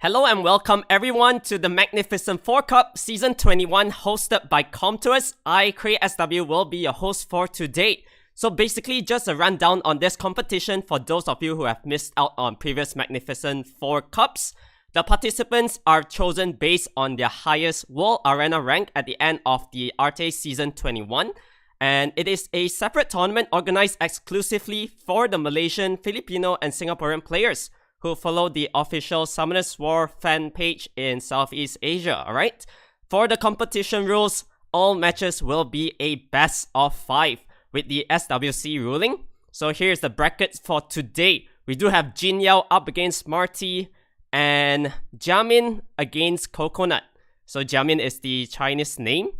Hello and welcome everyone to the Magnificent 4 Cup Season 21 hosted by Comtours. I, Cray SW, will be your host for today. So basically just a rundown on this competition for those of you who have missed out on previous Magnificent 4 Cups. The participants are chosen based on their highest World Arena rank at the end of the RTA Season 21. And it is a separate tournament organized exclusively for the Malaysian, Filipino, and Singaporean players who follow the official SEAEN fan page in Southeast Asia, alright? For the competition rules, all matches will be a best of 5 with the SWC ruling. So here's the brackets for today. We do have Jin Yao up against Marty and Jiamin against Coconut. So Jiamin is the Chinese name.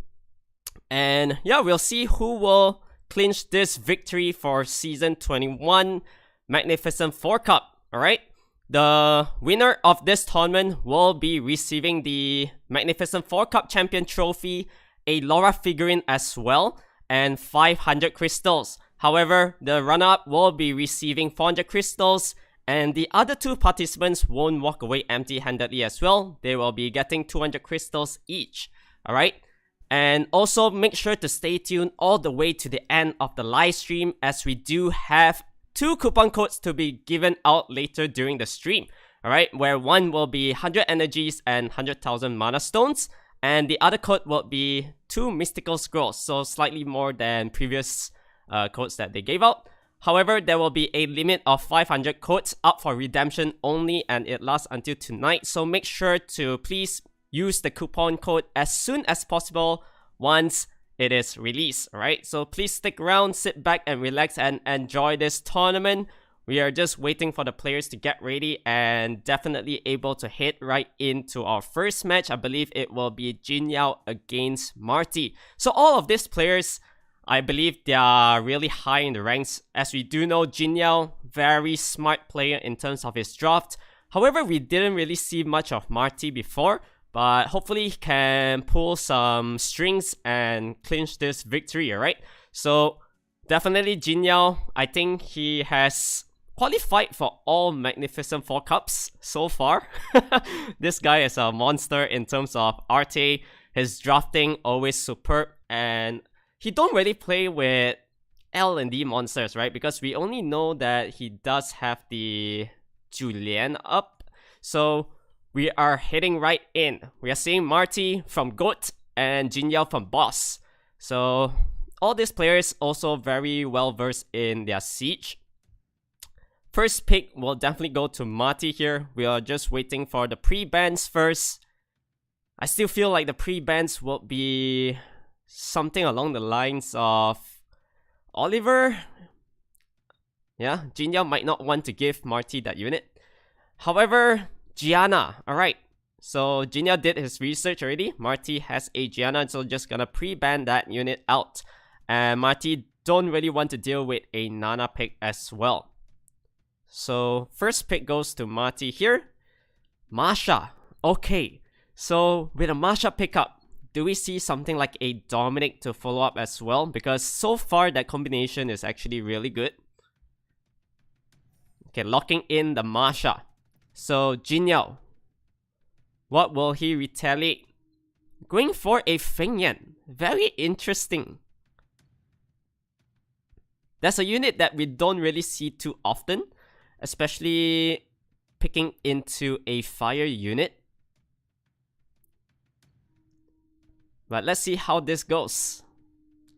And yeah, we'll see who will clinch this victory for Season 21 Magnificent 4 Cup, alright? The winner of this tournament will be receiving the Magnificent 4 Cup Champion Trophy, a Laura figurine as well, and 500 crystals. However, the runner-up will be receiving 400 crystals, and the other two participants won't walk away empty-handedly as well. They will be getting 200 crystals each, alright? And also make sure to stay tuned all the way to the end of the live stream, as we do have 2 coupon codes to be given out later during the stream, alright, where one will be 100 energies and 100,000 mana stones, and the other code will be 2 mystical scrolls, so slightly more than previous codes that they gave out. However, there will be a limit of 500 codes up for redemption only, and it lasts until tonight, so make sure to please use the coupon code as soon as possible once it is released, alright? So please stick around, sit back and relax and enjoy this tournament. We are just waiting for the players to get ready and definitely able to hit right into our first match. I believe it will be Jin Yao against Marty. So all of these players, I believe they are really high in the ranks. As we do know, Jin Yao, very smart player in terms of his draft. However, we didn't really see much of Marty before, but hopefully he can pull some strings and clinch this victory, alright? So definitely Jin Yao, I think he has qualified for all Magnificent 4 Cups so far. This guy is a monster in terms of RTA. His drafting always superb, and he don't really play with L&D monsters, right? Because we only know that he does have the Julian up. So we are heading right in. We are seeing Marty from Goat and Jin Yao from Boss. So all these players also very well versed in their siege. First pick will definitely go to Marty here. We are just waiting for the pre-bans first. I still feel like the pre-bans will be something along the lines of Oliver. Yeah, Jin Yao might not want to give Marty that unit. However, Gianna, alright. So Jin Yao did his research already. Marty has a Gianna, so just gonna pre-ban that unit out. And Marty don't really want to deal with a Nana pick as well. So first pick goes to Marty here. Masha. Okay. So with a Masha pickup, do we see something like a Dominic to follow up as well? Because so far that combination is actually really good. Okay, locking in the Masha. So Jin Yao, what will he retaliate? Going for a Feng Yan. Very interesting. That's a unit that we don't really see too often, especially picking into a fire unit. But let's see how this goes.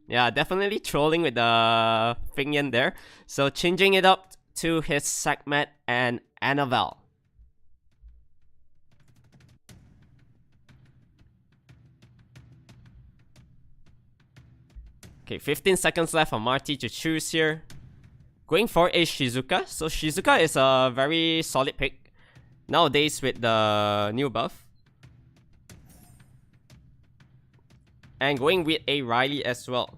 Yeah, definitely trolling with the Feng Yan there. So changing it up to his Sekhmet and Annabelle. Okay, 15 seconds left for Marty to choose here. Going for a Shizuka. So Shizuka is a very solid pick nowadays with the new buff. And going with a Riley as well.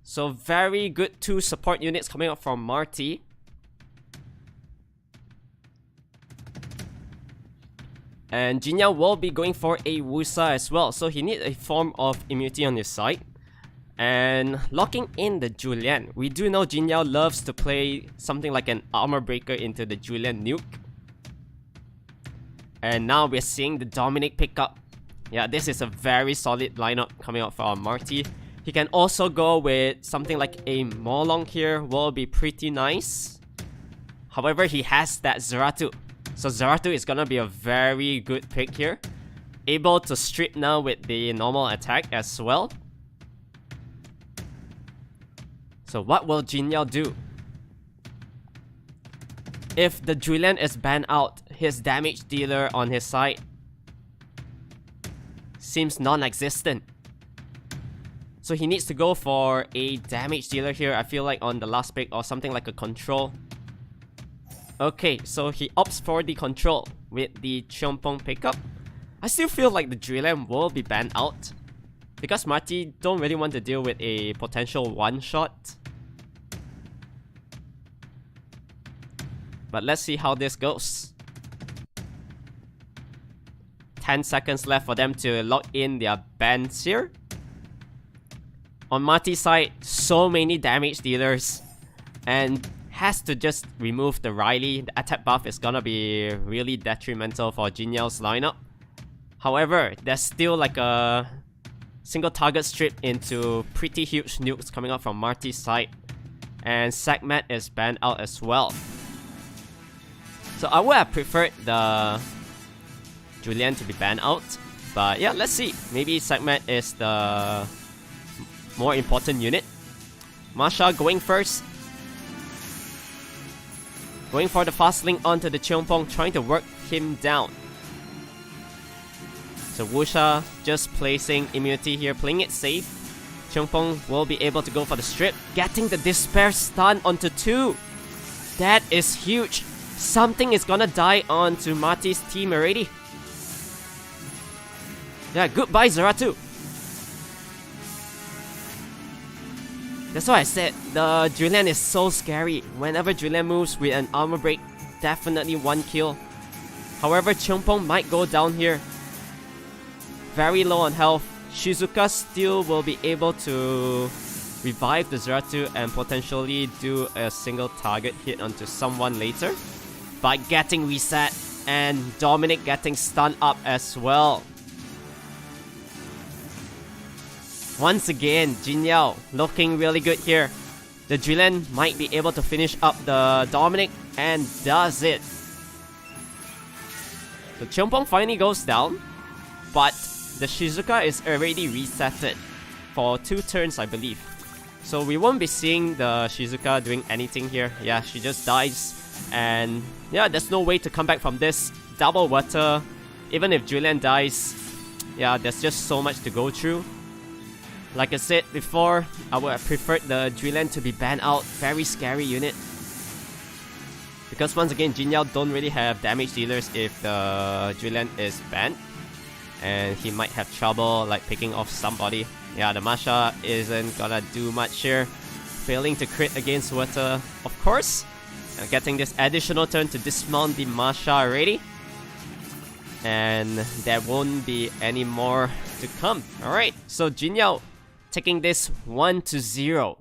So very good 2 support units coming up from Marty. And Jin Yao will be going for a Wusa as well. So he needs a form of immunity on his side. And locking in the Julian. We do know Jin Yao loves to play something like an armor breaker into the Julian nuke. And now we're seeing the Dominic pick up. Yeah, this is a very solid lineup coming out from Marty. He can also go with something like a Molong here, will be pretty nice. However, he has that Zeratu. So Zeratu is gonna be a very good pick here. Able to strip now with the normal attack as well. So what will Jin Yao do? If the Julian is banned out, his damage dealer on his side seems non-existent. So he needs to go for a damage dealer here, I feel like on the last pick, or something like a control. Okay, so he opts for the control with the Cheongpong pickup. I still feel like the Julian will be banned out because Marty don't really want to deal with a potential one-shot. But let's see how this goes. 10 seconds left for them to lock in their bans here. On Marty's side, so many damage dealers. And has to just remove the Riley. The attack buff is gonna be really detrimental for Jin Yao's lineup. However, there's still like a single target strip into pretty huge nukes coming out from Marty's side. And Sagmat is banned out as well. So I would have preferred the Julian to be banned out. But yeah, let's see. Maybe Sagmat is the more important unit. Masha going first. Going for the fast link onto the Cheongpong, trying to work him down. So Wuxia just placing immunity here, playing it safe. Cheongpong will be able to go for the strip, getting the Despair stun onto 2. That is huge. Something is gonna die onto Marty's team already. Yeah, goodbye Zeratu. That's why I said the Julian is so scary. Whenever Julian moves with an armor break, definitely one kill. However, Cheongpong might go down here. Very low on health. Shizuka still will be able to revive the Zeratu and potentially do a single target hit onto someone later by getting reset, and Dominic getting stunned up as well. Once again, Jin Yao looking really good here. The Julian might be able to finish up the Dominic and does it. So Cheongpong finally goes down, but the Shizuka is already resetted for 2 turns, I believe. So we won't be seeing the Shizuka doing anything here. Yeah, she just dies. And yeah, there's no way to come back from this. Double water. Even if Julian dies, yeah, there's just so much to go through. Like I said before, I would have preferred the Julian to be banned out. Very scary unit. Because once again, Jin Yao don't really have damage dealers if the Julian is banned. And he might have trouble like picking off somebody. Yeah, the Masha isn't gonna do much here. Failing to crit against water, of course. Getting this additional turn to dismount the Masha already. And there won't be any more to come. Alright, so Jin Yao taking this 1-0.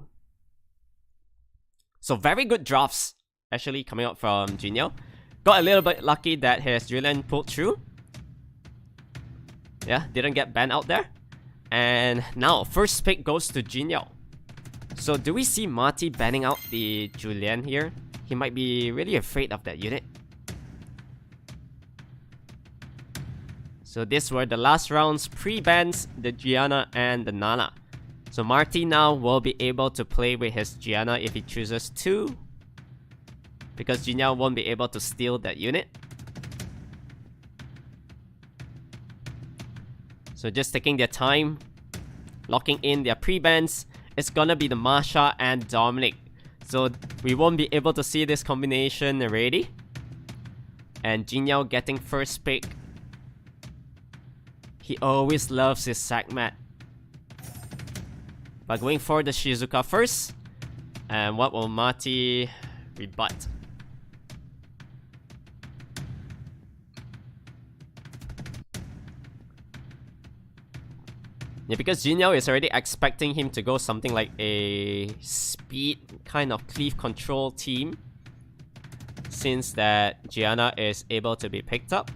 So very good drafts actually coming out from Jin Yao. Got a little bit lucky that his Julian pulled through. Yeah, didn't get banned out there. And now first pick goes to Jin Yao. So do we see Marty banning out the Julian here? He might be really afraid of that unit. So these were the last rounds, pre-bans, the Gianna and the Nana. So Marty now will be able to play with his Gianna if he chooses to, because Jin Yao won't be able to steal that unit. So just taking their time, locking in their pre-bans. It's gonna be the Masha and Dominic. So we won't be able to see this combination already. And Jin Yao getting first pick. He always loves his Sagmat. But going for the Shizuka first. And what will Marty rebut? Yeah, because Jinyo is already expecting him to go something like a speed kind of cleave control team, since that Gianna is able to be picked up.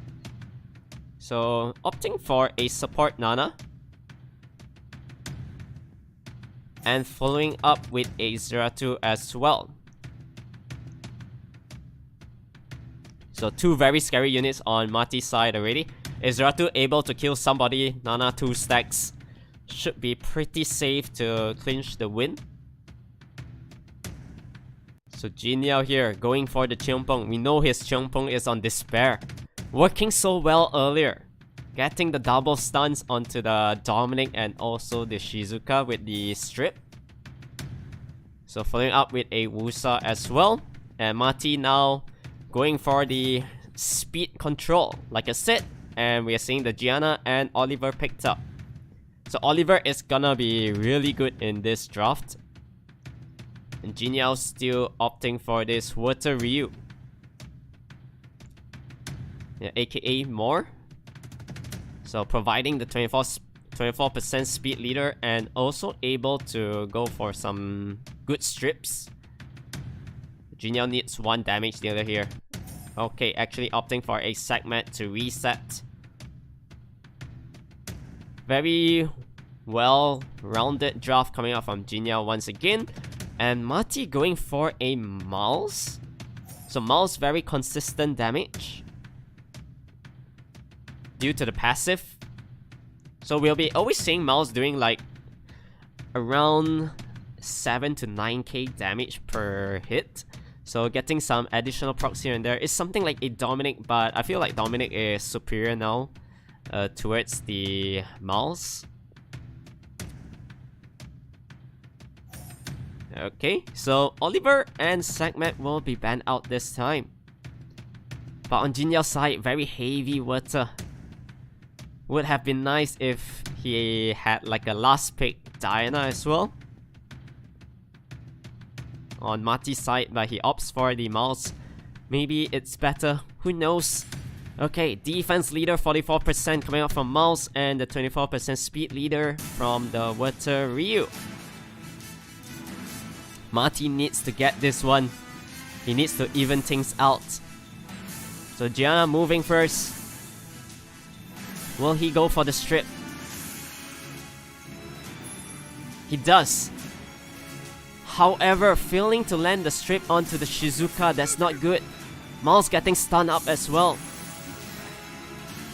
So opting for a support Nana, and following up with a Zeratu as well. So two very scary units on Marty's side already. Is Zeratu able to kill somebody? Nana 2 stacks. Should be pretty safe to clinch the win. So Jinyo here going for the Cheongpong. We know his Cheongpong is on despair. Working so well earlier. Getting the double stuns onto the Dominic and also the Shizuka with the strip. So following up with a Wusa as well. And Marty now going for the speed control, like I said. And we are seeing the Gianna and Oliver picked up. So Oliver is gonna be really good in this draft. And Jinyo still opting for this Water Ryu. Yeah, aka more. So providing the 24% speed leader and also able to go for some good strips. Jinyo needs 1 damage dealer here. Okay, actually opting for a segment to reset. Very well-rounded draft coming out from Jinyo once again. And Marty going for a mouse. So mouse very consistent damage due to the passive. So we'll be always seeing mouse doing like around 7 to 9k damage per hit. So getting some additional procs here and there is something like a Dominic, but I feel like Dominic is superior now towards the mouse. Okay, so Oliver and Segment will be banned out this time. But on Jinyo's side, very heavy water. Would have been nice if he had like a last pick Diana as well. On Marty's side, but he opts for the mouse. Maybe it's better, who knows. Okay, defense leader 44% coming out from mouse and the 24% speed leader from the Water Ryu. Marty needs to get this one. He needs to even things out. So Gianna moving first. Will he go for the strip? He does. However, failing to land the strip onto the Shizuka, that's not good. Miles getting stunned up as well.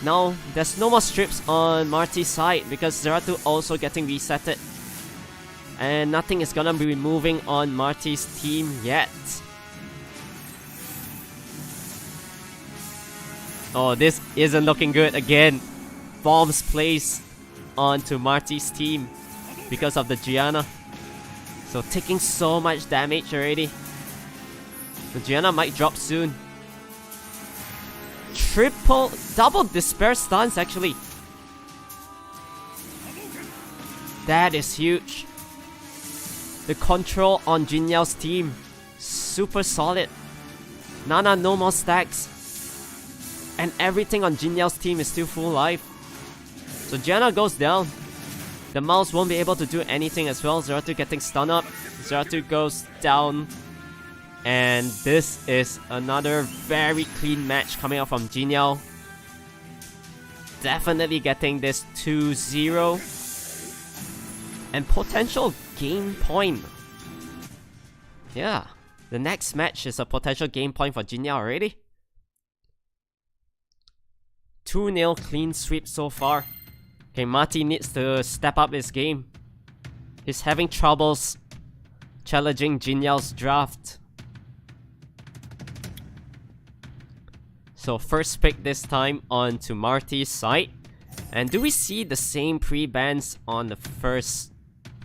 Now, there's no more strips on Marty's side because Zeratu also getting resetted. And nothing is gonna be moving on Marty's team yet. Oh, this isn't looking good again. Bombs placed onto Marty's team because of the Gianna. So taking so much damage already. The Gianna might drop soon. Double despair stuns actually. That is huge. The control on Jinyo's team, super solid. Nana no more stacks. And everything on Jinyo's team is still full life. So Gianna goes down. The mouse won't be able to do anything as well. Zeratu getting stunned up. Zeratu goes down. And this is another very clean match coming out from Jinyo. Definitely getting this 2-0. And potential game point. Yeah, the next match is a potential game point for Jinyo already. 2-0 clean sweep so far. Okay, Marty needs to step up his game. He's having troubles challenging Jinyo's draft. So first pick this time onto Marty's side. And do we see the same pre-bans on the first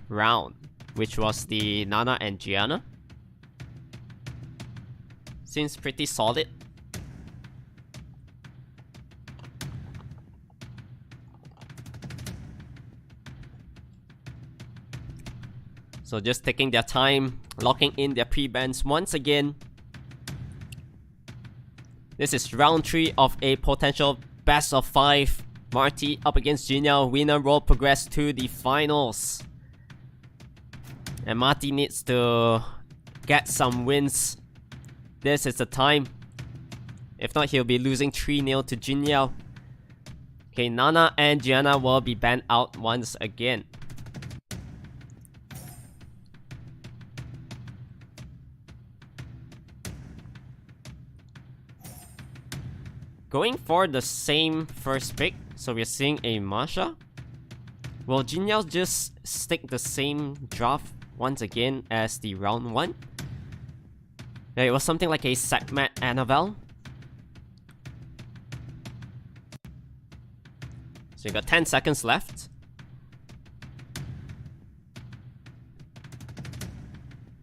round, which was the Nana and Gianna? Seems pretty solid. So just taking their time, locking in their pre-bans once again. This is round 3 of a potential best of 5 Marty up against Jinyao. Winner will progress to the finals. And Marty needs to get some wins. This is the time. If not, he'll be losing 3-0 to Jinyao. Okay, Nana and Gianna will be banned out once again. Going for the same first pick, so we're seeing a Masha. Will Jinyao just stick the same draft once again as the round 1? Yeah, it was something like a Sekhmet Annabelle. So you got 10 seconds left.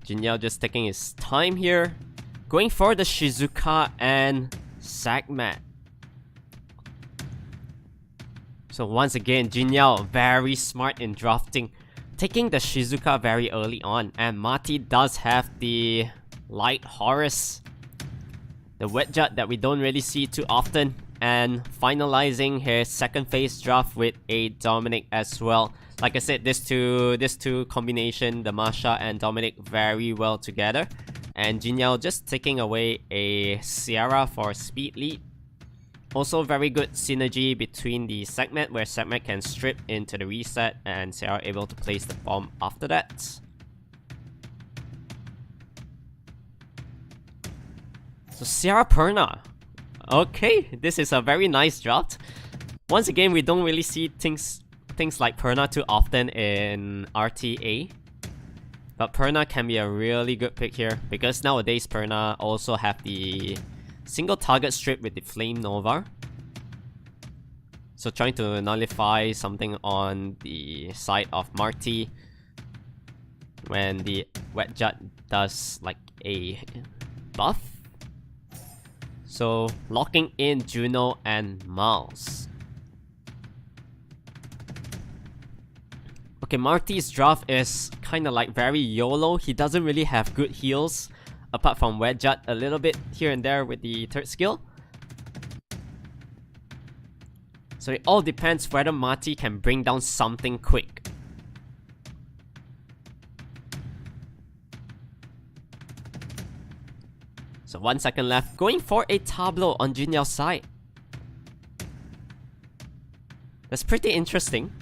Jinyao just taking his time here. Going for the Shizuka and Sekhmet. So once again, Jinyao very smart in drafting, taking the Shizuka very early on, and Marty does have the Light Horus, the Wedjut that we don't really see too often, and finalizing his second phase draft with a Dominic as well. Like I said, this two combination, the Masha and Dominic, very well together, and Jinyao just taking away a Sierra for speed lead. Also very good synergy between the Sekhmet, where Sekhmet can strip into the reset and Sierra able to place the bomb after that. So Sierra Perna. Okay, this is a very nice draft. Once again, we don't really see things like Perna too often in RTA. But Perna can be a really good pick here, because nowadays Perna also have the single target strip with the Flame Nova. So trying to nullify something on the side of Marty when the Wedjut does like a buff. So locking in Juno and Miles. Okay, Marty's draft is kinda like very YOLO. He doesn't really have good heals, apart from Wedjut a little bit here and there with the third skill. So it all depends whether Marty can bring down something quick. So 1 second left, going for a Tableau on Jinyao's side. That's pretty interesting.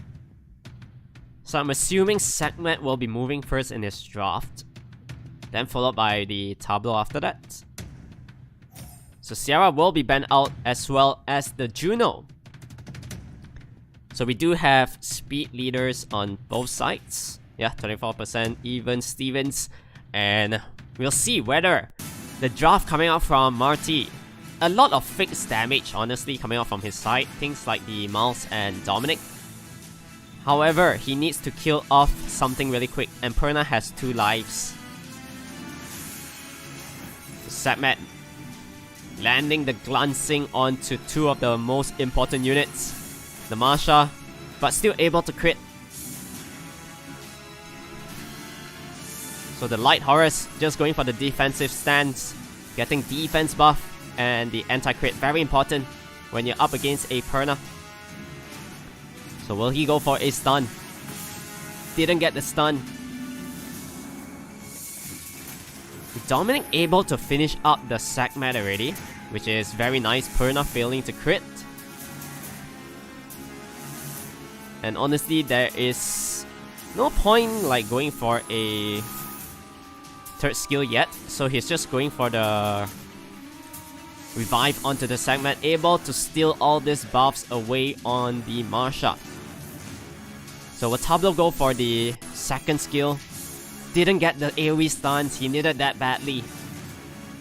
So I'm assuming Sekhmet will be moving first in his draft, then followed by the Tableau after that. So Sierra will be banned out as well as the Juno. So we do have speed leaders on both sides. Yeah, 24% even Stevens. And we'll see whether the draft coming out from Marty, a lot of fixed damage honestly coming out from his side. Things like the Miles and Dominic. However, he needs to kill off something really quick, and Perna has 2 lives. Sekhmet landing the glancing onto 2 of the most important units. The Masha, but still able to crit. So the Light Horus just going for the defensive stance, getting defense buff, and the anti-crit very important when you're up against a Perna. So will he go for a stun? Didn't get the stun. Dominic able to finish up the Sekhmet already, which is very nice. Perna failing to crit. And honestly, there is no point like going for a third skill yet, so he's just going for the revive onto the Sekhmet, able to steal all these buffs away on the Masha. So will Tableau go for the second skill? Didn't get the AoE stuns, he needed that badly.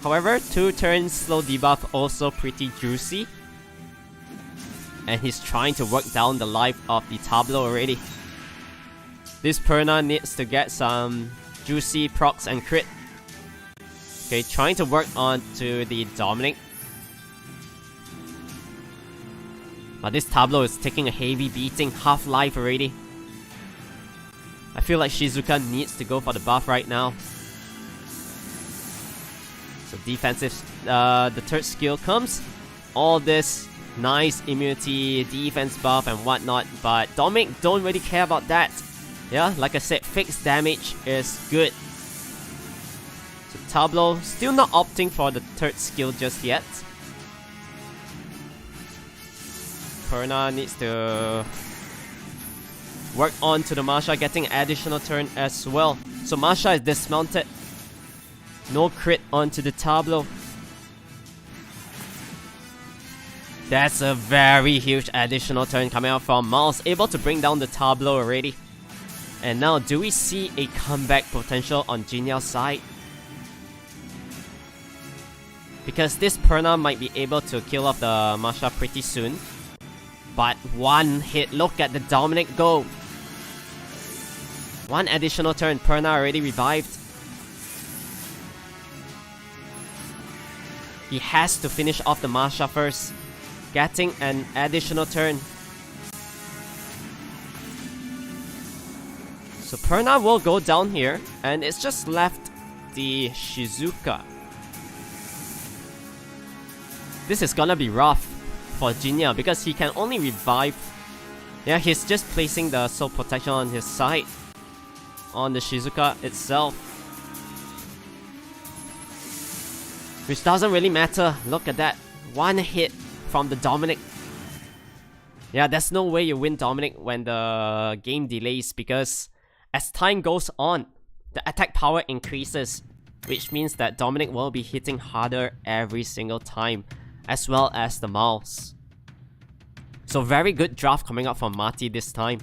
However, 2 turns slow debuff also pretty juicy. And he's trying to work down the life of the Tableau already. This Perna needs to get some juicy procs and crit. Okay, trying to work on to the Dominic. But this Tableau is taking a heavy beating, half life already. I feel like Shizuka needs to go for the buff right now. So defensive, the third skill comes. All this nice immunity, defense buff and whatnot, but Dominic don't really care about that. Yeah, like I said, fixed damage is good. So Tableau still not opting for the third skill just yet. Perna needs to work on to the Masha, getting additional turn as well. So Masha is dismounted. No crit onto the Tableau. That's a very huge additional turn coming out from Miles, able to bring down the Tableau already. And now, do we see a comeback potential on Jinyao's side? Because this Perna might be able to kill off the Masha pretty soon. But one hit, look at the Dominic go. One additional turn, Perna already revived. He has to finish off the Masha first, getting an additional turn. So Perna will go down here, and it's just left the Shizuka. This is gonna be rough for Jinya because he can only revive. Yeah, he's just placing the soul protection on his side, on the Shizuka itself. Which doesn't really matter. Look at that. One hit from the Dominic. Yeah, there's no way you win Dominic when the game delays, because as time goes on, the attack power increases, which means that Dominic will be hitting harder every single time, as well as the mouse. So very good draft coming up from Marty this time.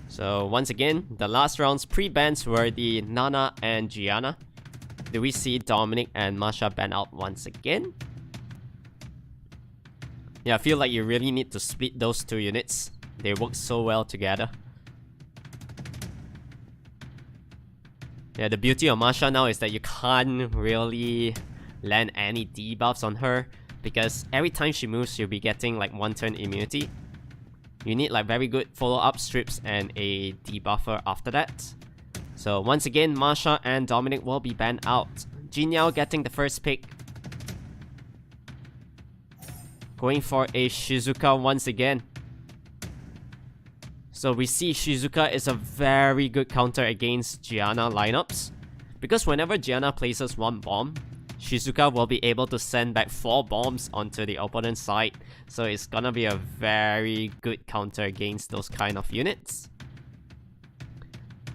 So once again, the last round's pre-bans were the Nana and Gianna. Do we see Dominic and Masha ban out once again? Yeah, I feel like you really need to split those two units. They work so well together. Yeah, the beauty of Masha now is that you can't really land any debuffs on her, because every time she moves, she'll be getting like one turn immunity. You need like very good follow-up strips and a debuffer after that. So once again, Masha and Dominic will be banned out. Jinyao getting the first pick. Going for a Shizuka once again. So we see Shizuka is a very good counter against Gianna lineups, because whenever Gianna places one bomb, Shizuka will be able to send back 4 bombs onto the opponent's side. So it's gonna be a very good counter against those kind of units.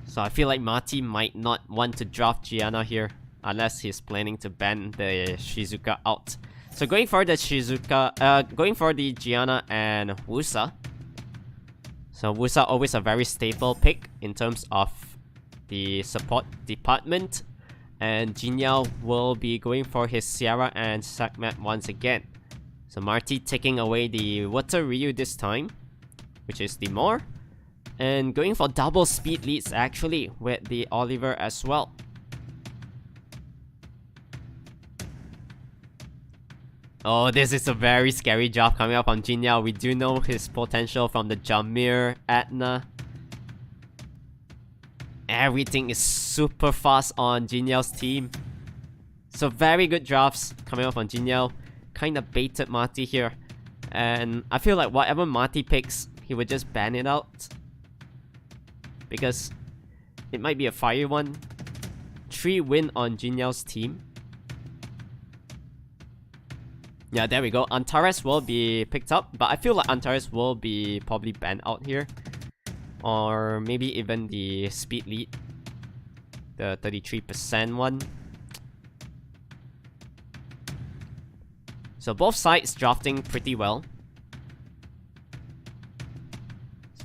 So I feel like Marty might not want to draft Gianna here, unless he's planning to ban the Shizuka out. So going for the Shizuka, going for the Gianna and Wusa. So Wusa always a very staple pick in terms of the support department. And Jinyao will be going for his Sierra and Sakmat once again. So Marty taking away the Water Ryu this time, which is the Moor. And going for double speed leads actually with the Oliver as well. Oh, this is a very scary job coming up on Jinyao. We do know his potential from the Jamir, Atna. Everything is super fast on Jinyao's team. So very good drafts coming up on Jinyao. Kinda baited Marty here. And I feel like whatever Marty picks, he would just ban it out, because it might be a fire one. 3 win on Jinyao's team. Yeah, there we go. Antares will be picked up, but I feel like Antares will be probably banned out here. Or maybe even the speed lead. The 33% one. So both sides drafting pretty well.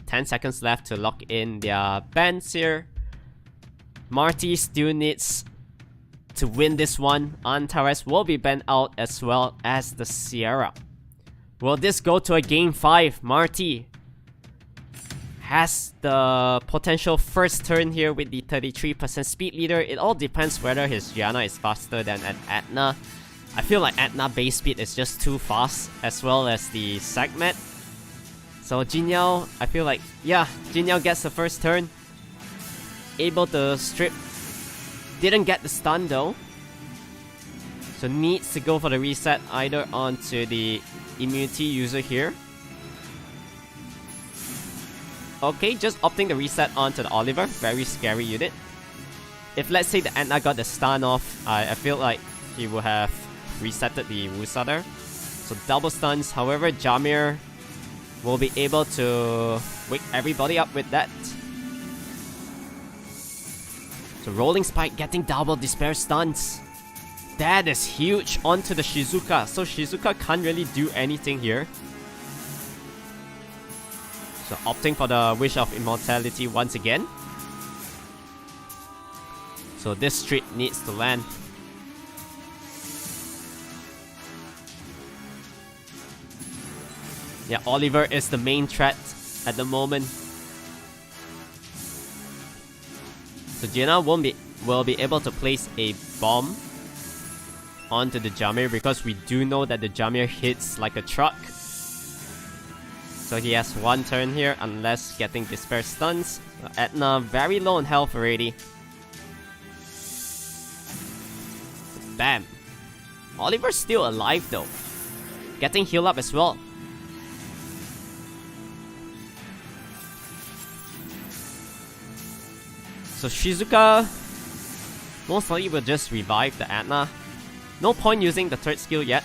10 seconds left to lock in their bans here. Marty still needs to win this one. Antares will be banned out as well as the Sierra. Will this go to a game 5? Marty has the potential first turn here with the 33% speed leader. It all depends whether his Gianna is faster than an Atna. I feel like Atna base speed is just too fast, as well as the Sakmat. So Jinyao, I feel like, yeah, Jinyao gets the first turn. Able to strip. Didn't get the stun though. So needs to go for the reset either onto the immunity user here. Okay, just opting the reset onto the Oliver. Very scary unit. If let's say the Anna got the stun off, I feel like he would have resetted the Wusa there. So double stuns. However, Jamir will be able to wake everybody up with that. So Rolling Spike getting double Despair stuns. That is huge onto the Shizuka. So Shizuka can't really do anything here. So opting for the Wish of Immortality once again. So this street needs to land. Yeah, Oliver is the main threat at the moment. So Jiana will be able to place a bomb onto the Jamir because we do know that the Jamir hits like a truck. So he has one turn here unless getting Despair stuns. So Etna very low on health already. Bam. Oliver's still alive though. Getting healed up as well. So Shizuka most likely will just revive the Atna. No point using the third skill yet,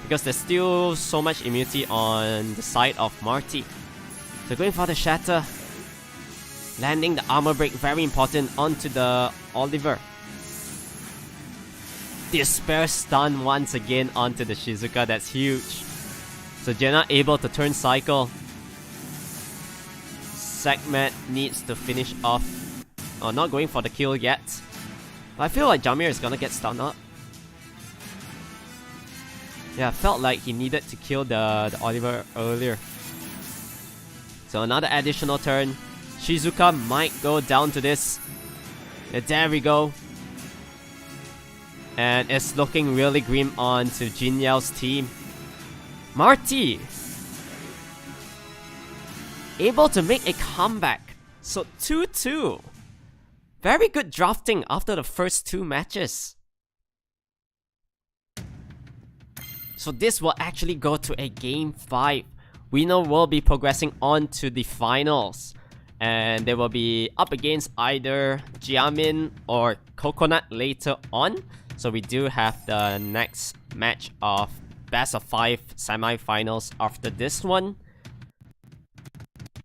because there's still so much immunity on the side of Marty. So going for the Shatter. Landing the armor break, very important, onto the Oliver. Despair stun once again onto the Shizuka, that's huge. So Jenna able to turn cycle. Segment needs to finish off. Oh, not going for the kill yet. But I feel like Jamir is gonna get stunned up. Yeah, I felt like he needed to kill the Oliver earlier. So another additional turn. Shizuka might go down to this. Yeah, there we go. And it's looking really grim on to Jin Yao's team. Marty! Able to make a comeback. So 2-2. Very good drafting after the first two matches. So this will actually go to a game 5. We know we'll be progressing on to the finals. And they will be up against either Jiamin or Coconut later on. So we do have the next match of best of 5 semi-finals after this one.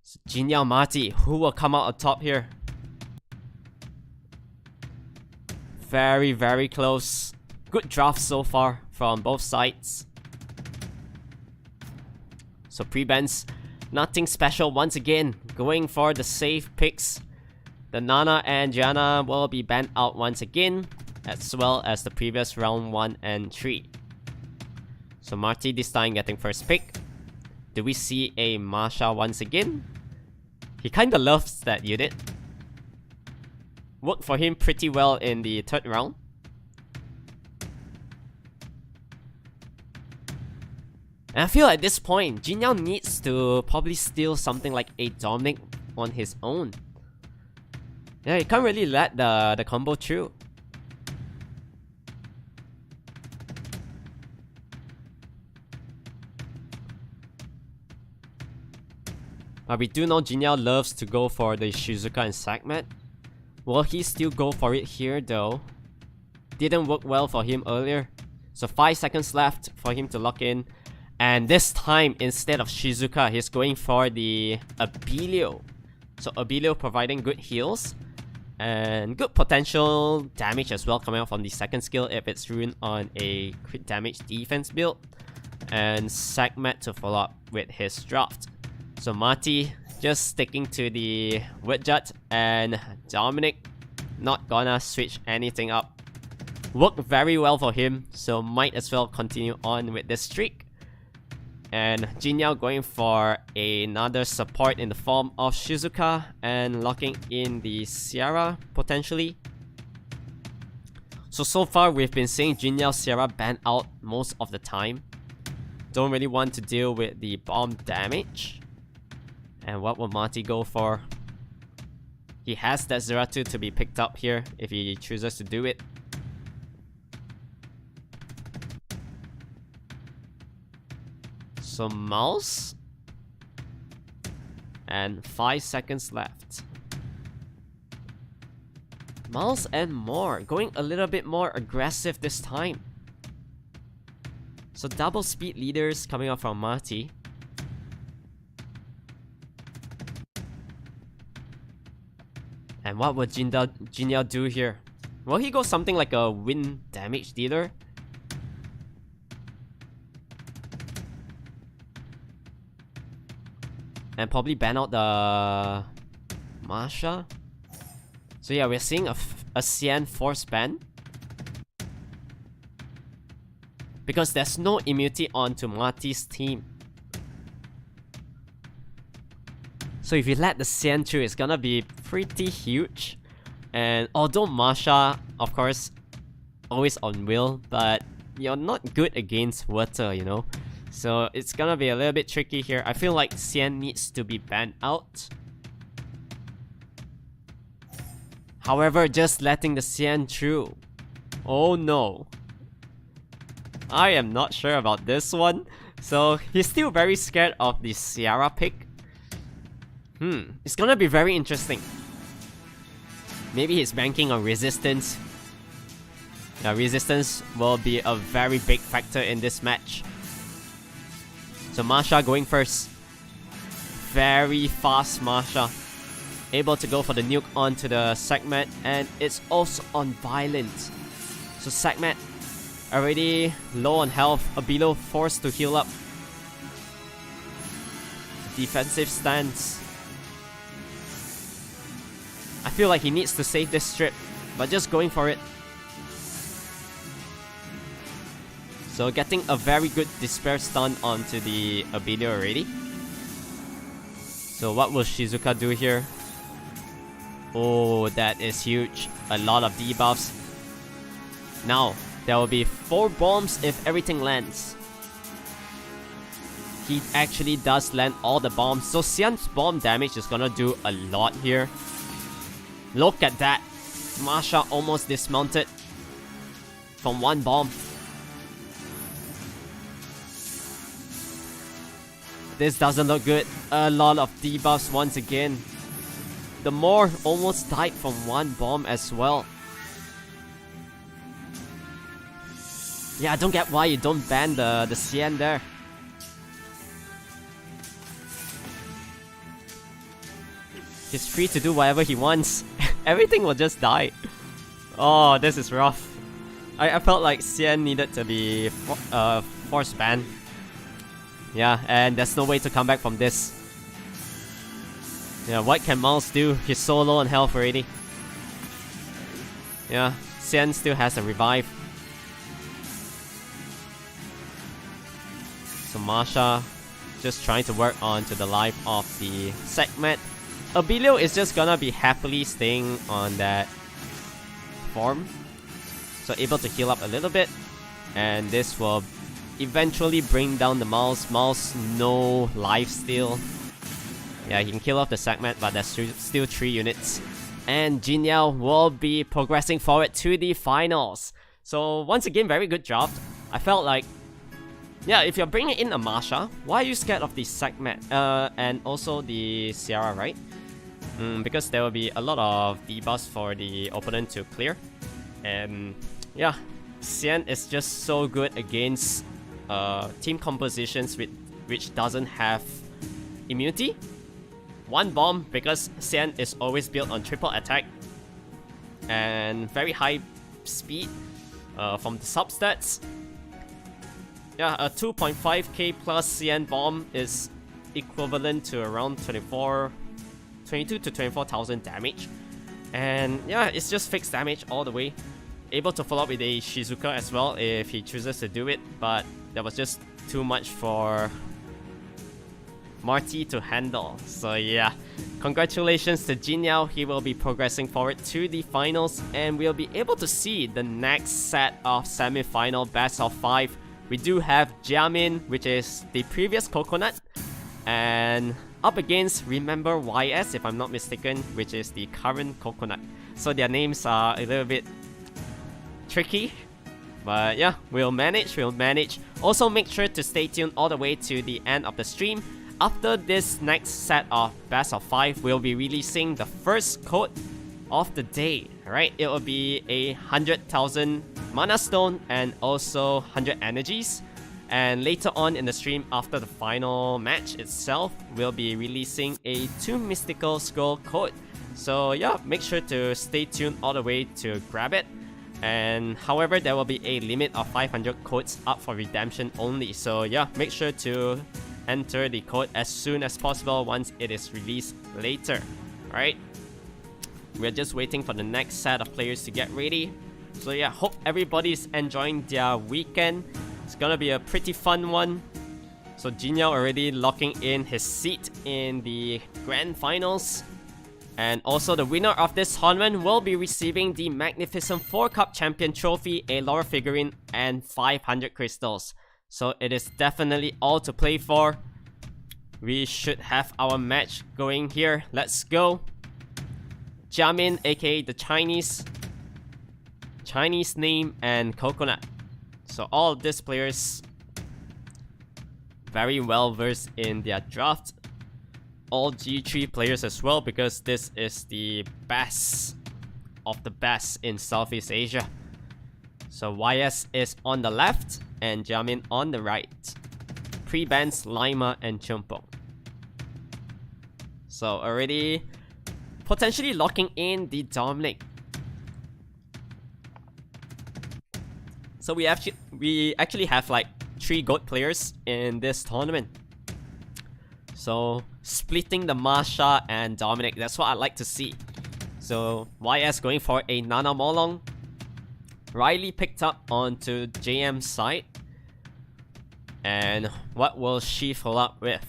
So Jin Yao Marty, who will come out on top here? Very, very close. Good draft so far from both sides. So pre-bans, nothing special once again. Going for the safe picks. The Nana and Gianna will be banned out once again, as well as the previous round 1 and 3. So Marty this time getting first pick. Do we see a Masha once again? He kinda loves that unit. Worked for him pretty well in the third round. And I feel at this point, Jin Yao needs to probably steal something like a Dominic on his own. Yeah, he can't really let the combo through. But we do know Jin Yao loves to go for the Shizuka and Sakmat. Will he still go for it here though? Didn't work well for him earlier. So 5 seconds left for him to lock in. And this time, instead of Shizuka, he's going for the Abilio. So Abilio providing good heals. And good potential damage as well coming out from the second skill if it's ruined on a crit damage defense build. And Sakmat to follow up with his draft. So Marty just sticking to the Widget, and Dominic not gonna switch anything up. Worked very well for him, so might as well continue on with this streak. And Jin Yao going for another support in the form of Shizuka and locking in the Sierra potentially. So far we've been seeing Jin Yao Sierra banned out most of the time. Don't really want to deal with the bomb damage. And what will Marty go for? He has that Zeratu to be picked up here if he chooses to do it. So mouse. And 5 seconds left. Mouse and more, going a little bit more aggressive this time. So double speed leaders coming up from Marty. And what would Jinyao do here? Will he go something like a wind damage dealer? And probably ban out the Masha. So yeah, we're seeing a SEAEN force ban. Because there's no immunity onto Marty's team. So if you let the SEAEN through, it's gonna be pretty huge. And although Masha, of course, always on will, but you're not good against water, you know? So it's gonna be a little bit tricky here. I feel like SEAEN needs to be banned out. However, just letting the SEAEN through. Oh no. I am not sure about this one. So he's still very scared of the Sierra pick. It's gonna be very interesting. Maybe he's banking on resistance. Yeah, resistance will be a very big factor in this match. So Masha going first. Very fast Masha. Able to go for the nuke onto the Segment, and it's also on violence. So Segment already low on health, Abilo forced to heal up. Defensive stance. I feel like he needs to save this strip, but just going for it. So getting a very good Despair stun onto the Abilo already. So what will Shizuka do here? Oh, that is huge. A lot of debuffs. Now, there will be 4 bombs if everything lands. He actually does land all the bombs. So SEAEN's bomb damage is gonna do a lot here. Look at that. Masha almost dismounted from 1 bomb. This doesn't look good. A lot of debuffs once again. The Moor almost died from 1 bomb as well. Yeah, I don't get why you don't ban the SEAEN there. He's free to do whatever he wants. Everything will just die. Oh, this is rough. I felt like SEAEN needed to be force banned. Yeah, and there's no way to come back from this. Yeah, what can Miles do? He's so low on health already. Yeah, SEAEN still has a revive. So Masha just trying to work on to the life of the Segment. Abilo is just gonna be happily staying on that form. So able to heal up a little bit. And this will eventually bring down the Mouse. Mouse, no life steal. Yeah, he can kill off the Segment, but there's still 3 units. And Jinyao will be progressing forward to the finals. So once again, very good job. I felt like, yeah, if you're bringing in a Masha, why are you scared of the Segment? And also the Sierra, right? Because there will be a lot of debuffs for the opponent to clear. And yeah, SEAEN is just so good against team compositions which doesn't have immunity. 1 bomb, because SEAEN is always built on triple attack and very high speed from the substats. Yeah, a 2.5k plus SEAEN bomb is equivalent to around 22 to 24,000 damage. And yeah, it's just fixed damage all the way. Able to follow up with a Shizuka as well if he chooses to do it, but that was just too much for Marty to handle. So yeah, congratulations to Jinyao. He will be progressing forward to the finals, and we'll be able to see the next set of semi-final best of 5. We do have Jiamin, which is the previous Coconut, and up against Remember YS, if I'm not mistaken, which is the current Coconut. So their names are a little bit tricky. But yeah, we'll manage. Also make sure to stay tuned all the way to the end of the stream. After this next set of best of 5, we'll be releasing the first code of the day. Alright, it will be a 100,000 mana stone and also 100 energies. And later on in the stream, after the final match itself, we'll be releasing a 2 mystical scroll code. So yeah, make sure to stay tuned all the way to grab it. And however, there will be a limit of 500 codes up for redemption only. So yeah, make sure to enter the code as soon as possible once it is released later. Alright, we're just waiting for the next set of players to get ready. So yeah, hope everybody's enjoying their weekend. It's gonna be a pretty fun one. So Jinyao already locking in his seat in the grand finals. And also the winner of this tournament will be receiving the Magnificent 4 Cup Champion Trophy, a lore figurine, and 500 crystals. So it is definitely all to play for. We should have our match going here. Let's go. Jiamin, aka the Chinese name, and Coconut. So all of these players very well versed in their draft. All G3 players as well, because this is the best of the best in Southeast Asia. So YS is on the left and Jiamin on the right. Pre-bans Lima and Chumpo. So already potentially locking in the Dominic. So we actually have like 3 GOAT players in this tournament. So splitting the Masha and Dominic, that's what I'd like to see. So YS going for a Nana Molong. Riley picked up onto JM's side. And what will she follow up with?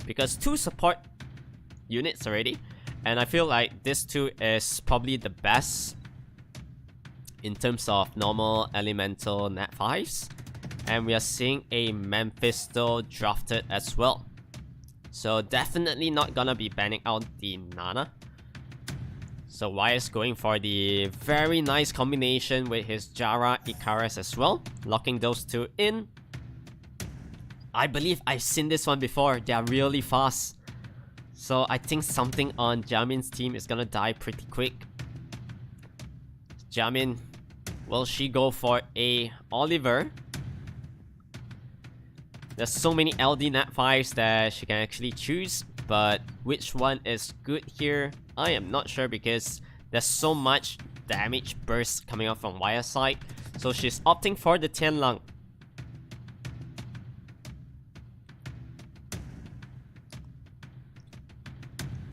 Because 2 support units already. And I feel like this 2 is probably the best in terms of normal elemental nat 5s. And we are seeing a Mephisto drafted as well. So definitely not gonna be banning out the Nana. So YS going for the very nice combination with his Jara Icarus as well. Locking those 2 in. I believe I've seen this one before. They are really fast. So I think something on Jiamin's team is gonna die pretty quick. Jiamin, will she go for a Oliver? There's so many LD nat 5s that she can actually choose, but which one is good here? I am not sure because there's so much damage burst coming out from YS side. So she's opting for the Tianlang.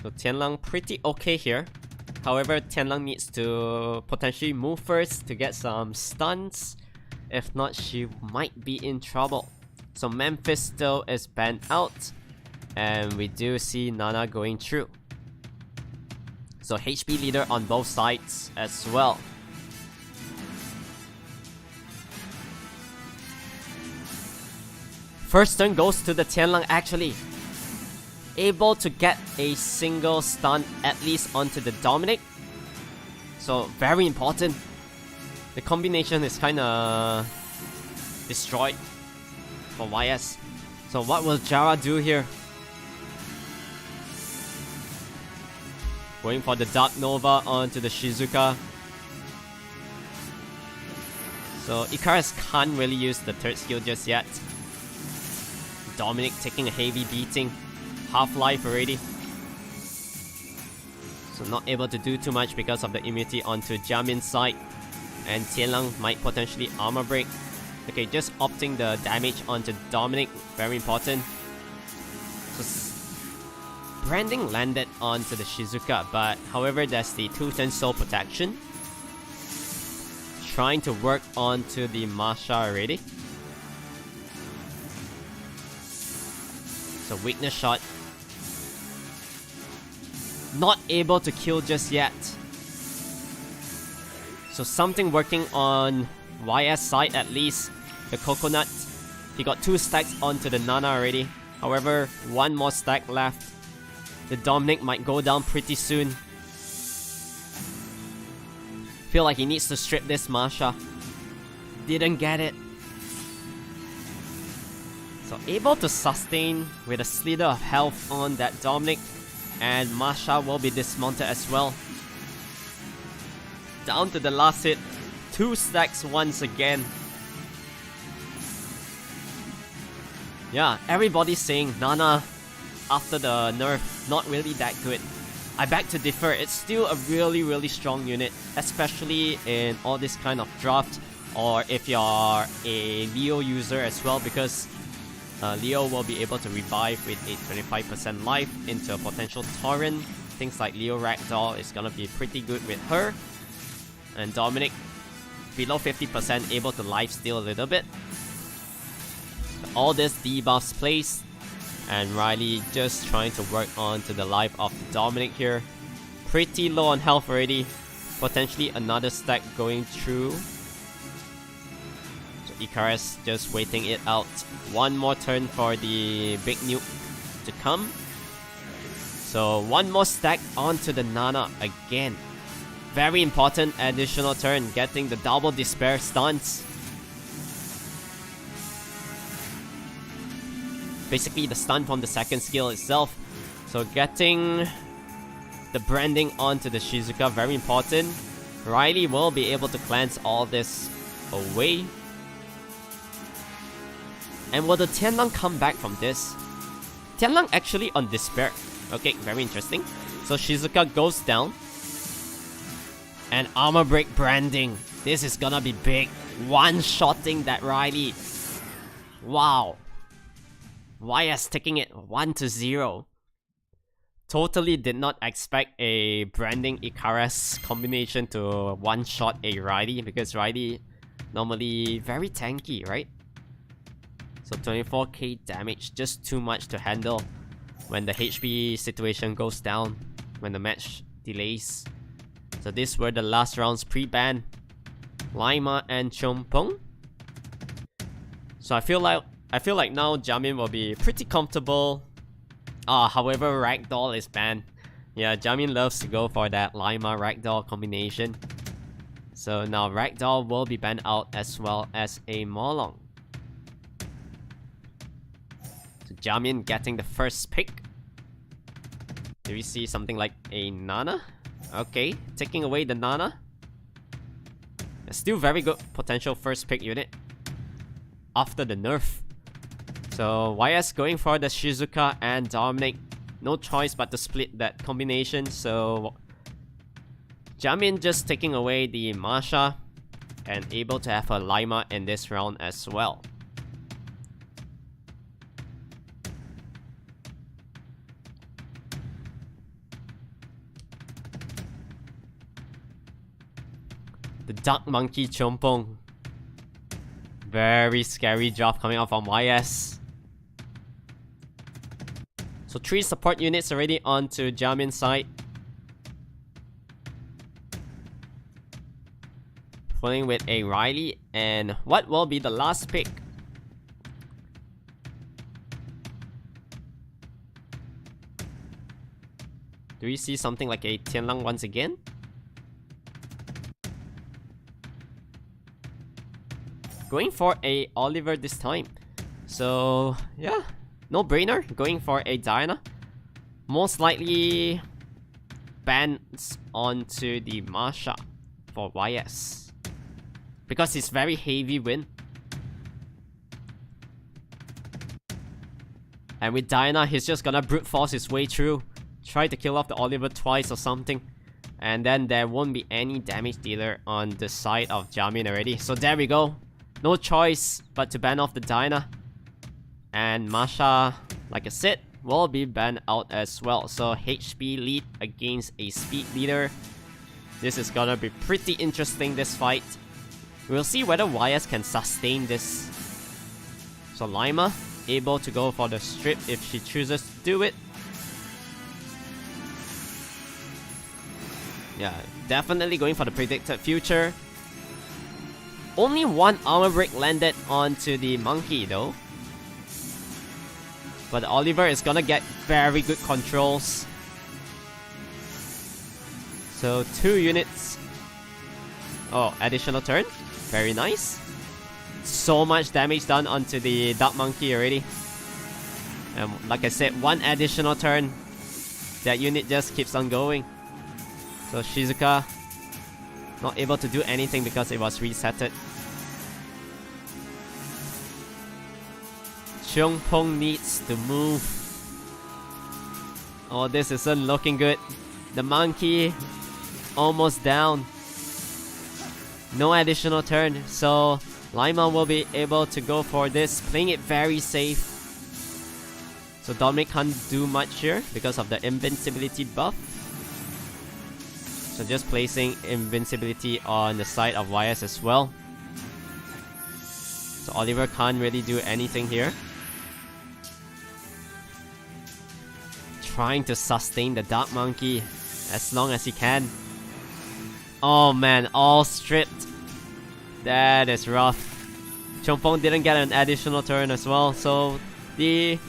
So Tianlang pretty okay here. However, Tianlang needs to potentially move first to get some stuns. If not, she might be in trouble. So Memphis still is banned out. And we do see Nana going through. So HP leader on both sides as well. First turn goes to the Tianlang actually. Able to get a single stun at least onto the Dominic. So very important. The combination is kinda destroyed for YS. So what will Jara do here? Going for the Dark Nova onto the Shizuka. So Icarus can't really use the 3rd skill just yet. Dominic taking a heavy beating. Half-life already. So not able to do too much because of the immunity onto Jiamin's side. And Tianlang might potentially armor break. Okay, just opting the damage onto Dominic. Very important. So Branding landed onto the Shizuka, but however there's the 2-turn soul protection. Trying to work onto the Masha already. So weakness shot. Not able to kill just yet. So something working on YS side at least. The Coconut. He got 2 stacks onto the Nana already. However, 1 more stack left. The Dominic might go down pretty soon. Feel like he needs to strip this Masha. didn't get it. So able to sustain with a slither of health on that Dominic, and Masha will be dismounted as well. Down to the last hit, 2 stacks once again. Yeah, everybody's saying Nana after the nerf not really that good. I beg to differ, it's still a really strong unit, especially in all this kind of draft, or if you're a Leo user as well, because Leo will be able to revive with a 25% life into a potential Torrent. Things like Leo Ragdoll is gonna be pretty good with her. And Dominic, below 50%, able to lifesteal a little bit. So all this debuffs placed, and Riley just trying to work on to the life of Dominic here. Pretty low on health already. Potentially another stack going through. Icarus just waiting it out. One more turn for the big nuke to come. So one more stack onto the Nana again. Very important additional turn, getting the double despair stuns. Basically the stun from the second skill itself. So getting the branding onto the Shizuka, very important. Riley will be able to cleanse all this away. And will the Tianlang come back from this? Tianlang actually on Despair. Okay, very interesting. So Shizuka goes down. And Armor Break branding. This is gonna be big. One-shotting that Riley. Wow. YS taking it 1-0. Totally did not expect a branding Icarus combination to one-shot a Riley, because Riley normally very tanky, right? So 24k damage, just too much to handle when the HP situation goes down, when the match delays. So these were the last rounds pre-ban. Lima and Chompong. So I feel like now Jamin will be pretty comfortable. However, Ragdoll is banned. Yeah, Jamin loves to go for that Lima Ragdoll combination. So now Ragdoll will be banned out as well as a Molong. So Jamin getting the first pick. Do we see something like a Nana? Okay, taking away the Nana. Still very good potential first pick unit after the nerf. So YS going for the Shizuka and Dominic. No choice but to split that combination. So Jamin just taking away the Masha and able to have a Lima in this round as well. The Dark Monkey Chompong. Very scary draft coming out from YS. So 3 support units already onto Jamin's side. Following with a Riley, and what will be the last pick? Do we see something like a Tianlang once again? Going for a Oliver this time. So yeah, no brainer. Going for a Diana. Most likely bans onto the Masha for YS, because it's very heavy win. And with Diana, he's just gonna brute force his way through. Try to kill off the Oliver twice or something. And then there won't be any damage dealer on the side of Jamin already. So there we go. No choice but to ban off the Diana. And Masha, like I said, will be banned out as well. So HP lead against a speed leader. This is gonna be pretty interesting, this fight. We'll see whether YS can sustain this. So Lima able to go for the strip if she chooses to do it. Yeah, definitely going for the predicted future. Only one armor break landed onto the monkey though. But Oliver is gonna get very good controls. So 2 units. Oh, additional turn. Very nice. So much damage done onto the Dark Monkey already. And like I said, one additional turn, that unit just keeps on going. So Shizuka not able to do anything because it was resetted. Chungpong needs to move. Oh, this isn't looking good. The monkey almost down. No additional turn, so Lima will be able to go for this, playing it very safe. So Dominic can't do much here because of the invincibility buff. So just placing invincibility on the side of YS as well. So Oliver can't really do anything here. Trying to sustain the Dark Monkey as long as he can. Oh man, all stripped. That is rough. Chongpong didn't get an additional turn as well, so the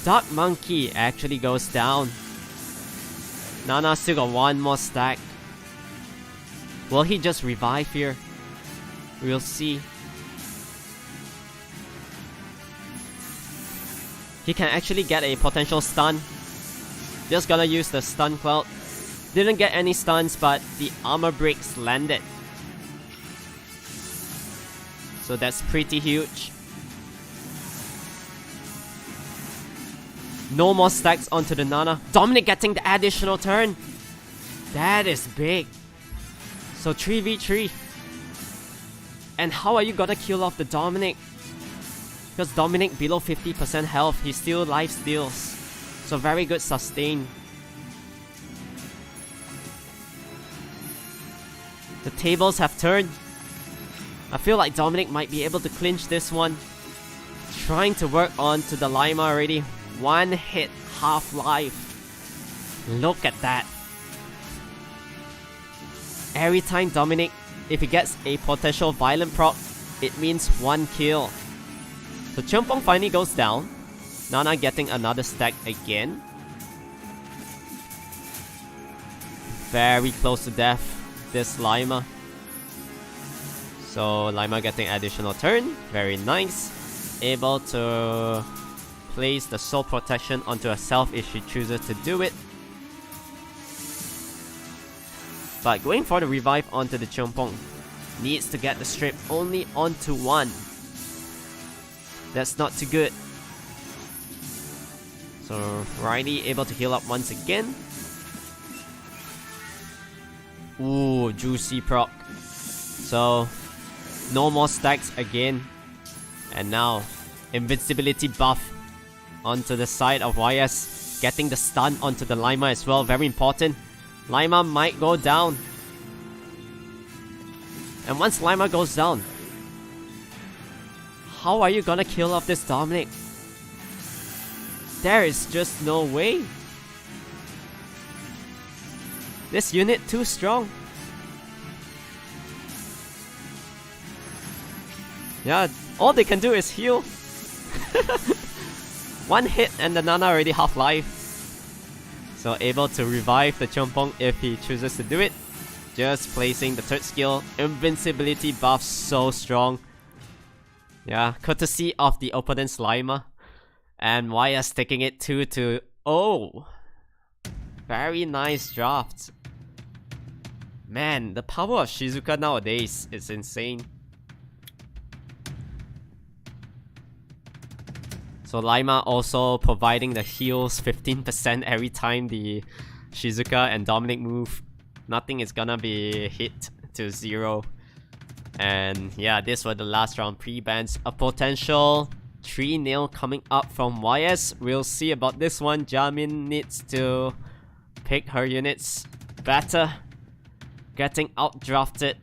Dark Monkey actually goes down. Nana still got one more stack. Will he just revive here? We'll see. He can actually get a potential stun. Just gonna use the stun cloud. Didn't get any stuns, but the armor breaks landed. So that's pretty huge. No more stacks onto the Nana. Dominic getting the additional turn. That is big. So 3v3. And how are you gonna kill off the Dominic? Because Dominic below 50% health, he still life steals. So very good sustain. The tables have turned. I feel like Dominic might be able to clinch this one. Trying to work on to the Lima already. One hit, half life. Look at that. Every time Dominic, if he gets a potential violent proc, it means one kill. So Chongpong finally goes down. Nana getting another stack again. Very close to death, this Lima. So Lima getting additional turn. Very nice. Able to place the soul protection onto herself if she chooses to do it. But going for the revive onto the Chongpong. Needs to get the strip only onto one. That's not too good. So Riley able to heal up once again. Ooh, juicy proc. So no more stacks again. And now invincibility buff onto the side of YS. Getting the stun onto the Lima as well. Very important. Lima might go down. And once Lima goes down, how are you gonna kill off this Dominic? There is just no way. This unit too strong. Yeah, all they can do is heal. One hit and the Nana already half life. So able to revive the Chongpong if he chooses to do it. Just placing the third skill. Invincibility buff so strong. Yeah, courtesy of the opponent's Lima. And YS taking it 2-0. Very nice draft. Man, the power of Shizuka nowadays is insane. So Lima also providing the heals 15% every time the Shizuka and Dominic move. Nothing is gonna be hit to 0. And yeah, this was the last round pre-bans. A potential 3-0 coming up from YS. We'll see about this one. Jamin needs to pick her units better. Getting outdrafted.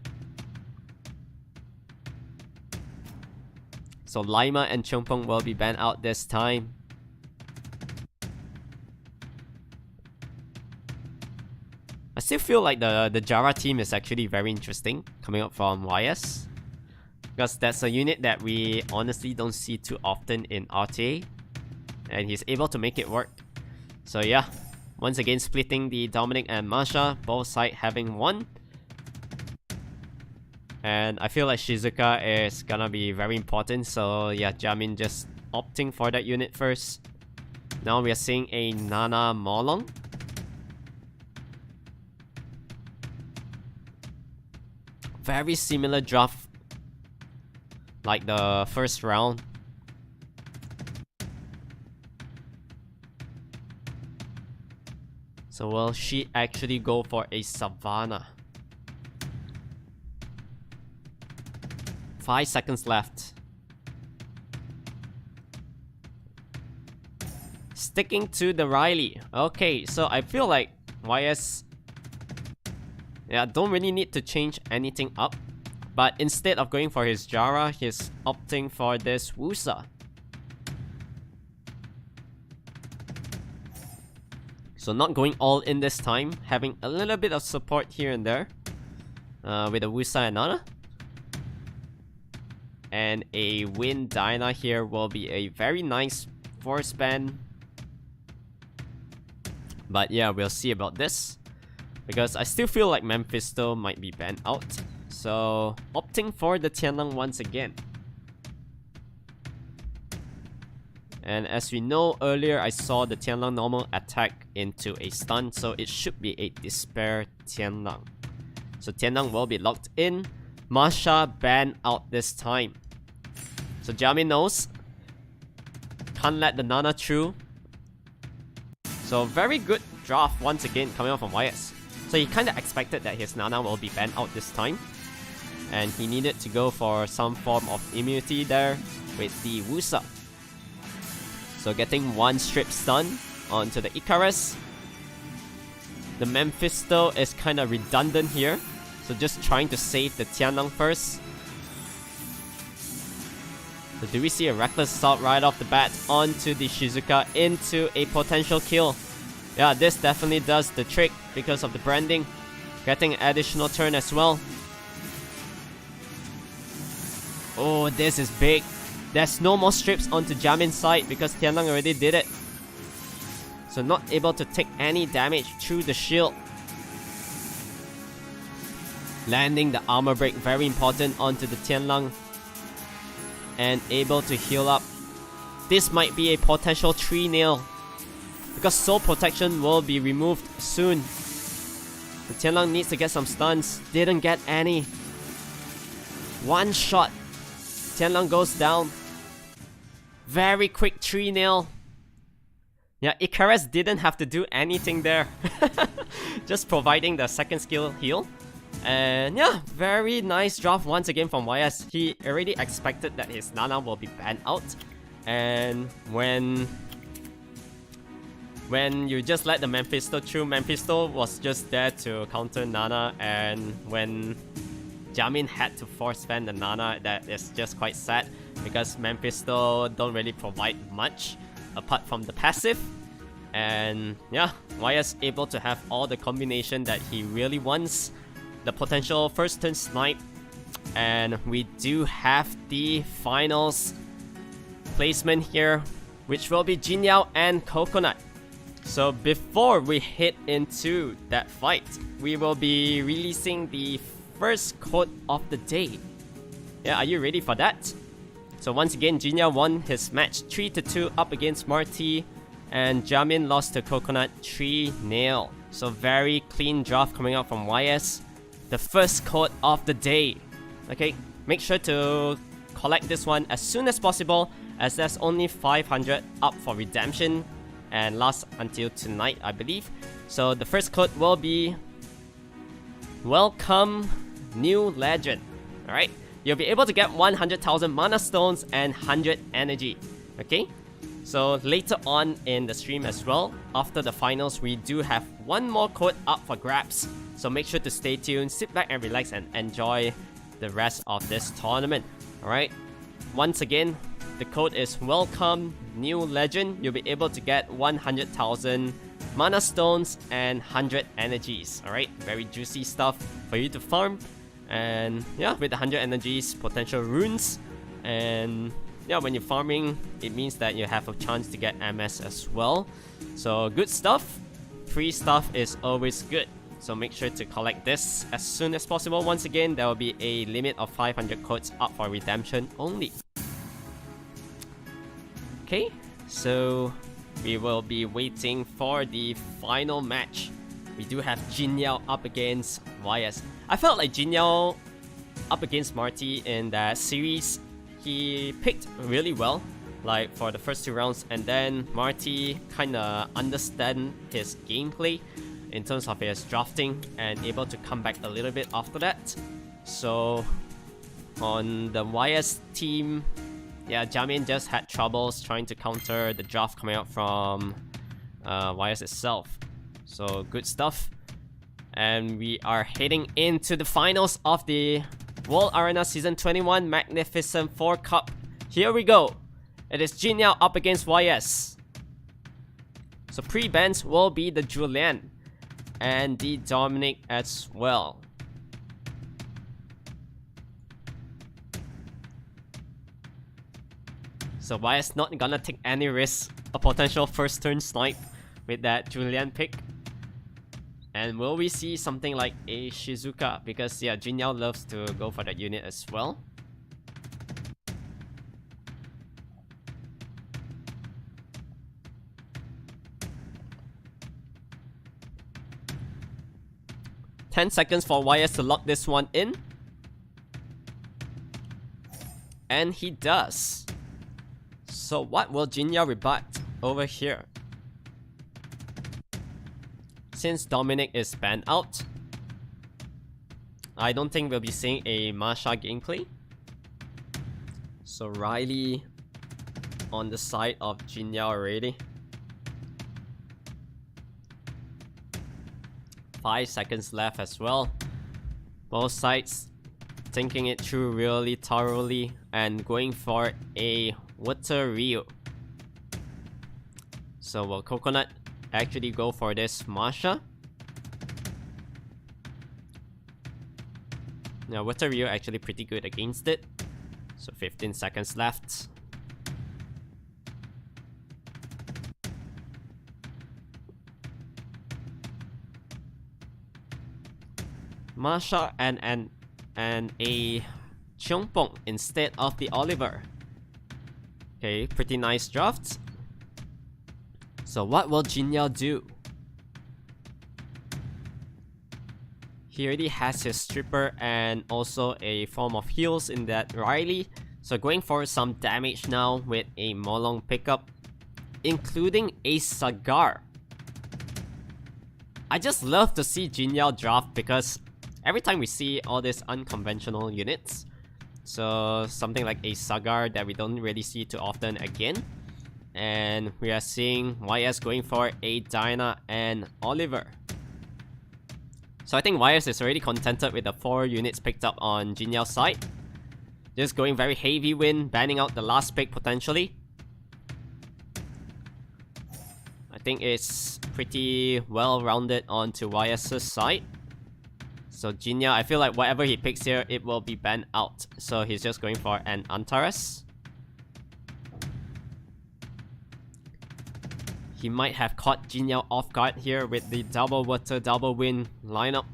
So Lima and Chongpong will be banned out this time. I still feel like the Jara team is actually very interesting coming up from YS. Because that's a unit that we honestly don't see too often in RTA. And he's able to make it work. So yeah, once again splitting the Dominic and Masha, both sides having one. And I feel like Shizuka is gonna be very important, so yeah, Jamin just opting for that unit first. Now we are seeing a Nana Molong. Very similar draft like the first round. So will she actually go for a Savannah? 5 seconds left. Sticking to the Riley. Okay, so I feel like YS, yeah, don't really need to change anything up. But instead of going for his Jara, he's opting for this Wusa. So not going all in this time, having a little bit of support here and there with a Wusa and Nana. And a Wind Dyna here will be a very nice force ban. But yeah, we'll see about this, because I still feel like Mephisto might be banned out. So opting for the Tianlang once again. And as we know earlier, I saw the Tianlang normal attack into a stun, so it should be a Despair Tianlang. So Tianlang will be locked in. Masha banned out this time. So Jamin knows. Can't let the Nana through. So very good draft once again coming out from YS. So he kinda expected that his Nana will be banned out this time. And he needed to go for some form of immunity there with the Wusa. So getting one strip stun onto the Icarus. The Mephisto is kinda redundant here. So just trying to save the Tianlang first. So do we see a reckless assault right off the bat onto the Shizuka into a potential kill? Yeah, this definitely does the trick because of the branding. Getting an additional turn as well. Oh, this is big. There's no more strips onto Jamin's side because Tianlang already did it. So not able to take any damage through the shield. Landing the armor break, very important onto the Tianlang. And able to heal up. This might be a potential 3-nail. Because soul protection will be removed soon. The Tianlang needs to get some stuns. Didn't get any. One shot. Tianlang goes down. Very quick 3-nail. Yeah, Icarus didn't have to do anything there. Just providing the second skill heal. And yeah, very nice draft once again from YS. He already expected that his Nana will be banned out. And when you just let the Mephisto through, Mephisto was just there to counter Nana. And when Jamin had to force ban the Nana, that is just quite sad. Because Mephisto don't really provide much apart from the passive. And yeah, YS able to have all the combination that he really wants. The potential first turn snipe. And we do have the finals placement here, which will be Jin Yao and Coconut. So before we hit into that fight, we will be releasing the first quote of the day. Yeah, are you ready for that? So once again, Jin Yao won his match 3-2 up against Marty, and Jamin lost to Coconut 3-0. So very clean draft coming out from YS. The first quote of the day. Okay, make sure to collect this one as soon as possible, as there's only 500 up for redemption and lasts until tonight, I believe. So the first quote will be "Welcome, new legend." Alright, you'll be able to get 100,000 mana stones and 100 energy. Okay, so later on in the stream as well, after the finals, we do have one more quote up for grabs. So make sure to stay tuned, sit back and relax and enjoy the rest of this tournament. Alright, once again, the code is "Welcome, new legend." You'll be able to get 100,000 mana stones and 100 energies. Alright, very juicy stuff for you to farm. And yeah, with the 100 energies, potential runes. And yeah, when you're farming, it means that you have a chance to get MS as well. So good stuff. Free stuff is always good. So make sure to collect this as soon as possible. Once again, there will be a limit of 500 codes up for redemption only. Okay, so we will be waiting for the final match. We do have Jin Yao up against YS. I felt like Jin Yao up against Marty in that series, he picked really well, like for the first 2 rounds, and then Marty kinda understand his gameplay in terms of his drafting and able to come back a little bit after that. So on the YS team, yeah, Jamin just had troubles trying to counter the draft coming out from YS itself. So good stuff. And we are heading into the finals of the World Arena Season 21 Magnificent 4 Cup. Here we go. It is Jin Yao up against YS. So pre-bans will be the Julian and the Dominic as well. So YS not gonna take any risk, a potential first turn snipe with that Julian pick. And will we see something like a Shizuka? Because yeah, Jin Yao loves to go for that unit as well. "10 seconds for YS to lock this one in." And he does. So what will Jin Yao rebut over here? Since Dominic is banned out, I don't think we'll be seeing a Masha gameplay. So Riley on the side of Jin Yao already. 5 seconds left as well. Both sides thinking it through really thoroughly and going for a Water Ryu. So will Coconut actually go for this Masha? Now Water Ryu actually pretty good against it. So 15 seconds left. Masha and a Cheongpong instead of the Oliver. Okay, pretty nice draft. So what will Jin Yao do? He already has his stripper and also a form of heals in that Riley. So going for some damage now with a Molong pickup, including a Sagar. I just love to see Jin Yao draft because every time we see all these unconventional units, so something like a Sagar that we don't really see too often again. And we are seeing YS going for a Diana and Oliver. So I think YS is already contented with the 4 units picked up on Jin Yao's side. Just going very heavy win, banning out the last pick potentially. I think it's pretty well rounded onto YS's side. So Jin Yao, I feel like whatever he picks here, it will be banned out. So he's just going for an Antares. He might have caught Jin Yao off guard here with the double water, double wind lineup.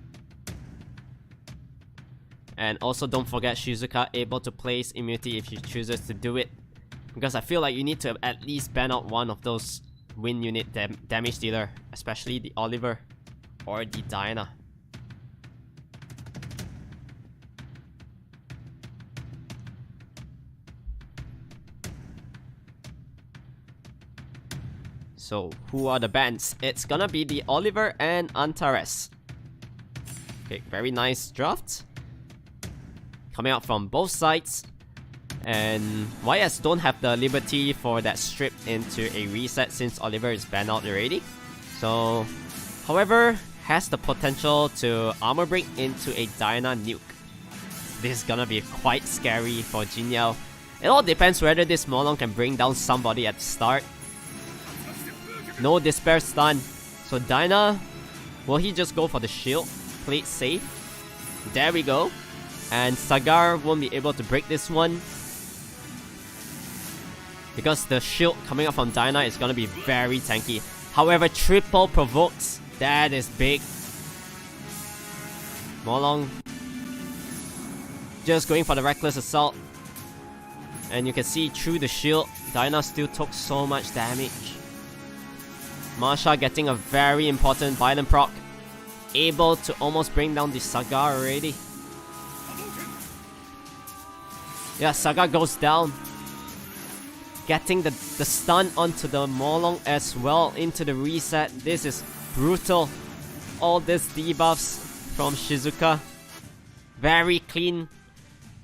And also don't forget Shizuka able to place immunity if he chooses to do it. Because I feel like you need to at least ban out one of those wind unit damage dealer, especially the Oliver or the Diana. So who are the bans? It's gonna be the Oliver and Antares. Okay, very nice draft. Coming out from both sides. And YS don't have the liberty for that strip into a reset since Oliver is banned out already. So, however, has the potential to armor break into a Diana nuke. This is gonna be quite scary for Jin Yao. It all depends whether this Molong can bring down somebody at the start. No Despair stun. So Diana, will he just go for the shield? Play it safe. There we go. And Sagar won't be able to break this one. Because the shield coming up from Diana is gonna be very tanky. However, triple provokes. That is big. Molong just going for the reckless assault. And you can see through the shield, Diana still took so much damage. Masha getting a very important violent proc. Able to almost bring down the Saga already. Yeah, Saga goes down. Getting the stun onto the Molong as well into the reset. This is brutal. All these debuffs from Shizuka. Very clean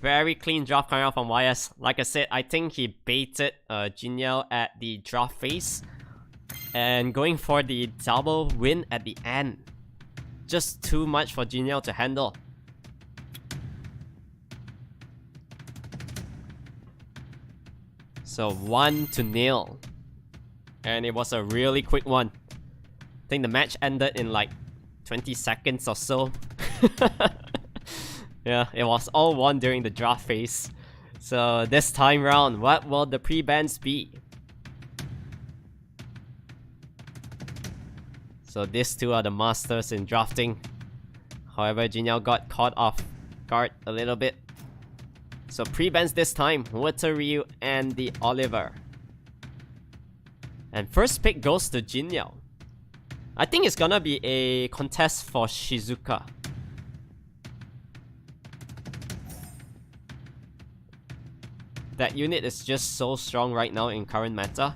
draft coming out from YS. Like I said, I think he baited Jinyao at the draft phase. And going for the double win at the end. Just too much for Jinyao to handle. So 1-0. And it was a really quick one. I think the match ended in like 20 seconds or so. Yeah, it was all won during the draft phase. So this time round, what will the pre-bans be? So these two are the masters in drafting. However, Jinyao got caught off guard a little bit. So pre-bans this time, Water Ryu and the Oliver. And first pick goes to Jinyao. I think it's gonna be a contest for Shizuka. That unit is just so strong right now in current meta.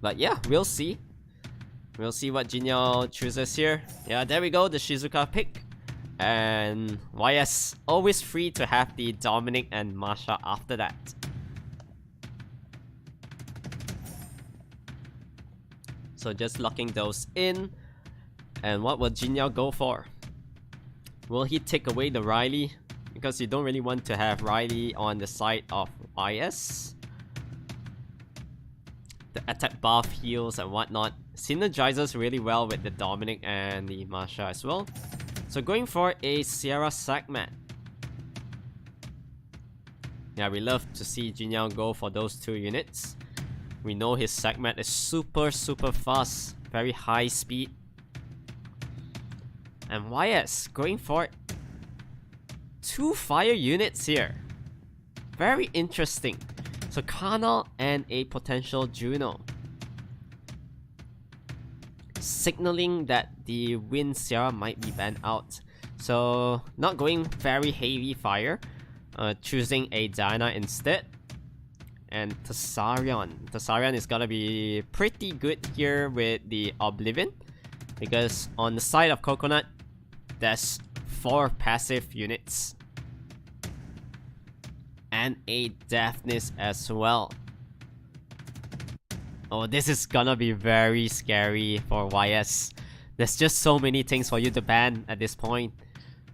But yeah, we'll see. We'll see what Jinyao chooses here. Yeah, there we go, the Shizuka pick. And YS always free to have the Dominic and Masha after that. So just locking those in. And what will Jinyao go for? Will he take away the Riley? Because you don't really want to have Riley on the side of YS. The attack buff, heals and whatnot synergizes really well with the Dominic and the Masha as well. So going for a Sierra Sagmat. Yeah, we love to see Jinyao go for those two units. We know his Sagmat is super fast, very high speed. And YS going for 2 fire units here. Very interesting. So Karnal and a potential Juno. Signaling that the Wind Sierra might be banned out. So not going very heavy fire. Choosing a Diana instead. And Tessarion. Tessarion is gonna be pretty good here with the Oblivion. Because on the side of Coconut, there's 4 passive units. And a Deafness as well. Oh, this is gonna be very scary for YS. There's just so many things for you to ban at this point.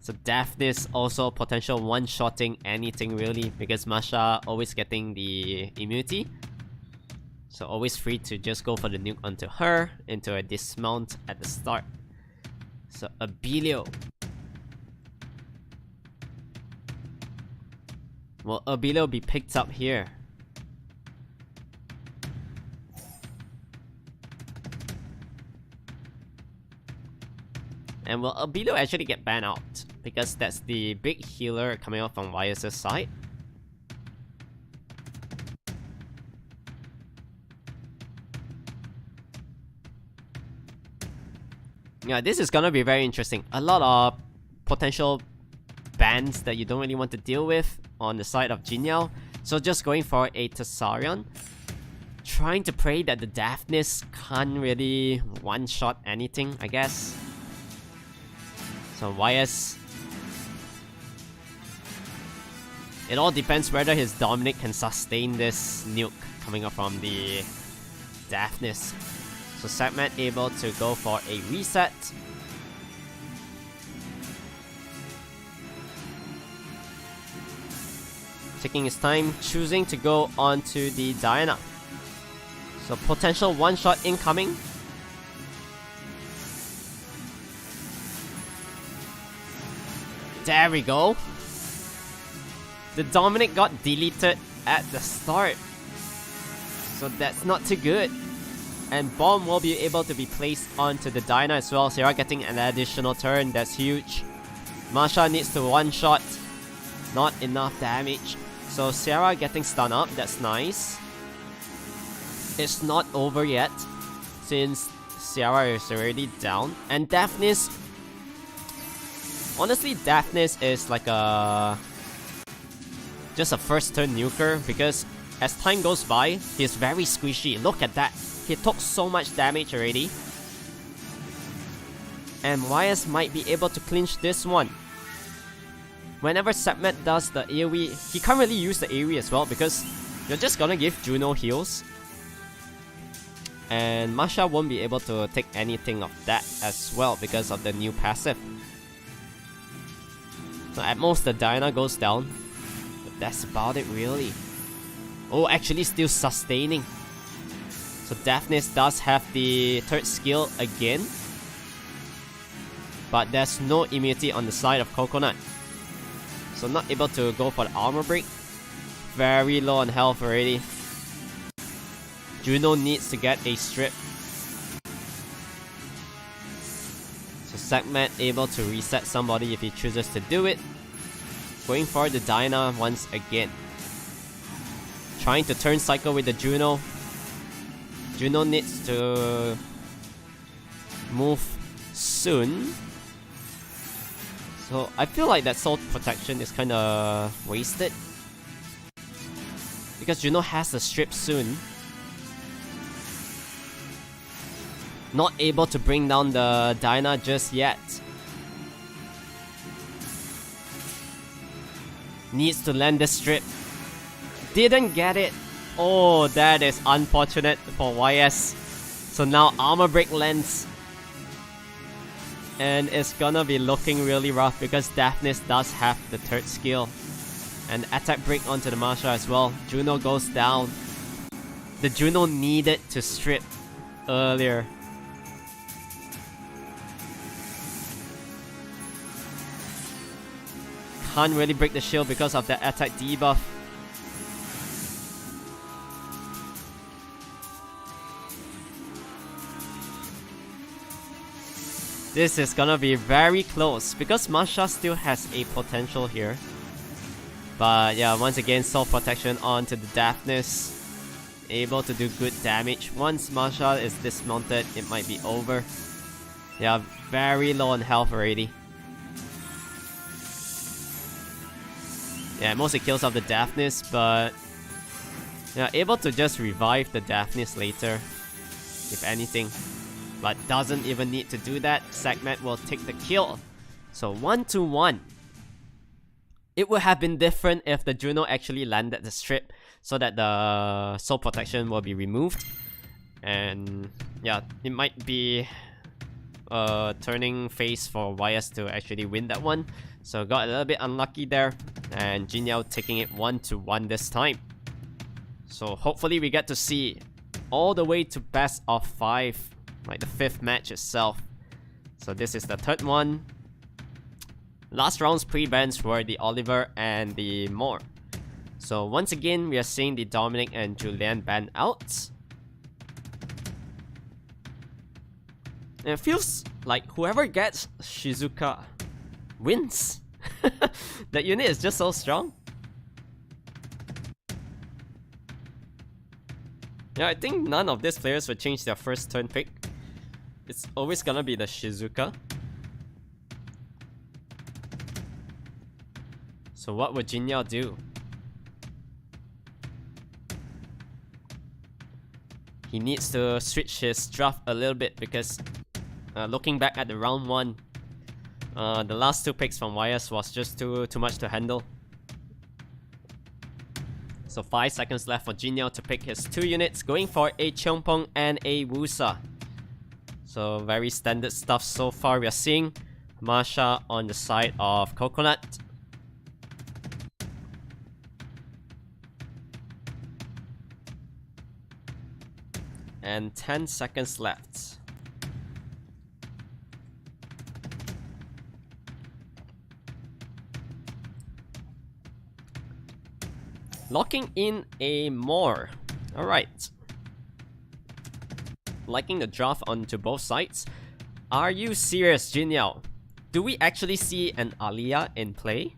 So Deafness also potential one-shotting anything really, because Masha always getting the immunity. So always free to just go for the nuke onto her, into a dismount at the start. So Abilio. Will Abilio be picked up here? And will Abilio actually get banned out? Because that's the big healer coming out from YS's side. Yeah, this is gonna be very interesting. A lot of potential bans that you don't really want to deal with on the side of Jinyao. So just going for a Tessarion. Trying to pray that the Deafness can't really one-shot anything, I guess. So YS... It all depends whether his Dominic can sustain this nuke coming up from the Deafness. So Sagmat able to go for a reset. Taking his time, choosing to go onto the Diana. So potential one-shot incoming. There we go. The Dominic got deleted at the start. So that's not too good. And bomb will be able to be placed onto the Dyna as well. Sierra getting an additional turn, that's huge. Masha needs to one-shot. Not enough damage. So Sierra getting stun up, that's nice. It's not over yet, since Sierra is already down. And Daphnis... Honestly, Daphnis is like just a first turn nuker, because as time goes by, he's very squishy. Look at that. He took so much damage already. And YS might be able to clinch this one. Whenever Sekhmet does the AoE, he can't really use the AoE as well, because you're just gonna give Juno heals. And Masha won't be able to take anything of that as well because of the new passive. So at most the Diana goes down. But that's about it really. Oh, actually still sustaining. So Daphnis does have the third skill again. But there's no immunity on the side of Coconut. So not able to go for the armor break. Very low on health already. Juno needs to get a strip. So Sekhmet able to reset somebody if he chooses to do it. Going for the Dyna once again. Trying to turn cycle with the Juno. Juno needs to move soon. So I feel like that soul protection is kinda wasted. Because Juno has the strip soon. Not able to bring down the Dyna just yet. Needs to land the strip. Didn't get it. Oh, that is unfortunate for YS. So now armor break lands. And it's gonna be looking really rough because Daphnis does have the third skill. And attack break onto the Masha as well. Juno goes down. The Juno needed to strip earlier. Can't really break the shield because of the attack debuff. This is gonna be very close because Masha still has a potential here. But yeah, once again, soul protection onto the Daphnis. Able to do good damage. Once Masha is dismounted, it might be over. Yeah, very low on health already. Yeah, mostly kills off the Daphnis, but yeah, able to just revive the Daphnis later, if anything. But doesn't even need to do that. Sekhmet will take the kill. So 1-1. It would have been different if the Juno actually landed the strip, so that the soul protection will be removed. And yeah, it might be turning phase for YS to actually win that one. So got a little bit unlucky there. And Jin Yao taking it 1-1 this time. So hopefully we get to see all the way to best of 5. Like the 5th match itself. So this is the 3rd one. Last round's pre-bans were the Oliver and the Moore. So once again, we are seeing the Dominic and Julian ban out. And it feels like whoever gets Shizuka wins. That unit is just so strong. Yeah, I think none of these players will change their first turn pick. It's always gonna be the Shizuka. So what would Jin Yao do? He needs to switch his draft a little bit because looking back at the round 1, the last 2 picks from YS was just too much to handle. So 5 seconds left for Jin Yao to pick his 2 units, going for a Cheongpong and a Wusa. So very standard stuff so far. We are seeing Masha on the side of Coconut. And 10 seconds left. Locking in a Moore. Alright. liking the draft onto both sides. Are you serious, Jinyao? Do we actually see an Aliyah in play?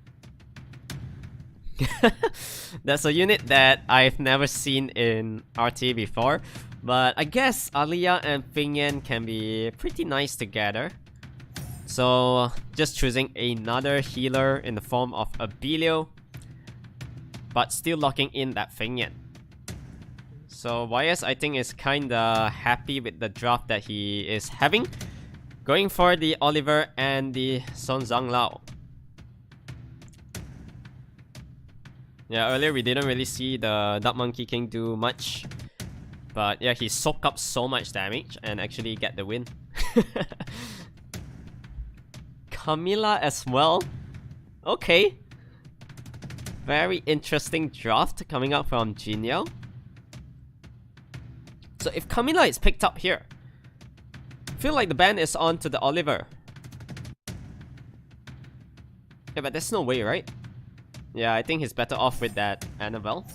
That's a unit that I've never seen in RT before, but I guess Aliyah and Fingyan can be pretty nice together. So just choosing another healer in the form of a Belio, but still locking in that Fingyan. So YS I think is kinda happy with the draft that he is having, going for the Oliver and the Son Zhang Lao. Yeah, earlier we didn't really see the Dark Monkey King do much, but yeah, he soaked up so much damage and actually get the win. Camilla as well. Okay. Very interesting draft coming up from Jinyao. So if Camilla is picked up here, I feel like the ban is on to the Oliver. Yeah, but there's no way, right? Yeah, I think he's better off with that Annabelle.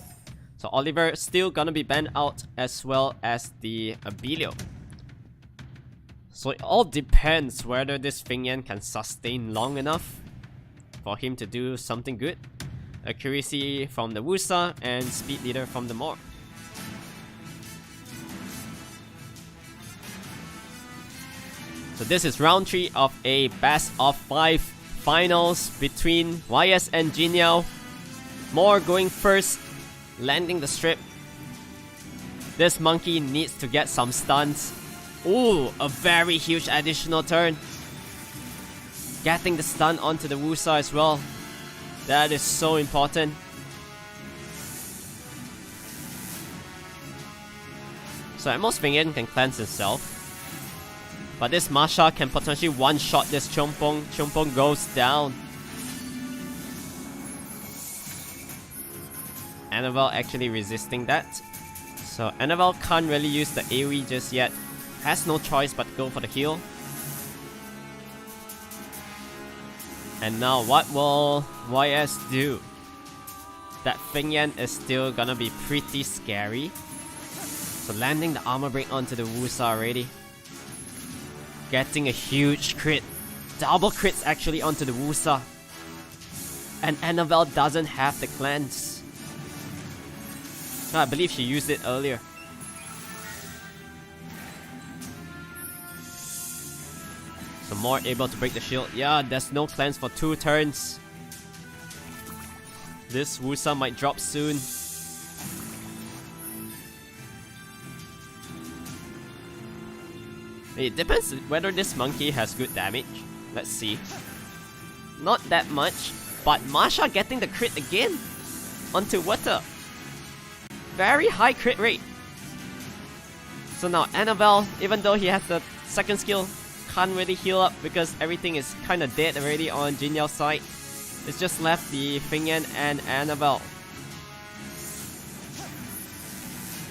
So Oliver still gonna be banned out as well as the Abilio. So it all depends whether this Fingyan can sustain long enough for him to do something good. Accuracy from the Wusa and Speed Leader from the Morph. So this is round 3 of a best of 5 finals between YS and Jinyao. More going first, landing the strip. This monkey needs to get some stuns. Ooh, a very huge additional turn. Getting the stun onto the Wusa as well. That is so important. So at most Fingyan can cleanse himself. But this Masha can potentially one-shot this Chompong. Chompong goes down. Annabelle actually resisting that. So Annabelle can't really use the AoE just yet. Has no choice but go for the heal. And now what will YS do? That Fingyan is still gonna be pretty scary. So landing the armor break onto the Wusa already. Getting a huge crit. Double crits actually onto the Wusa. And Annabelle doesn't have the cleanse. No, I believe she used it earlier. So more able to break the shield. Yeah, there's no cleanse for 2 turns. This Wusa might drop soon. It depends whether this monkey has good damage. Let's see. Not that much, but Masha getting the crit again onto water. Very high crit rate. So now Annabelle, even though he has the second skill, can't really heal up because everything is kinda dead already on Jinyao's side. It's just left the Fingyan and Annabelle.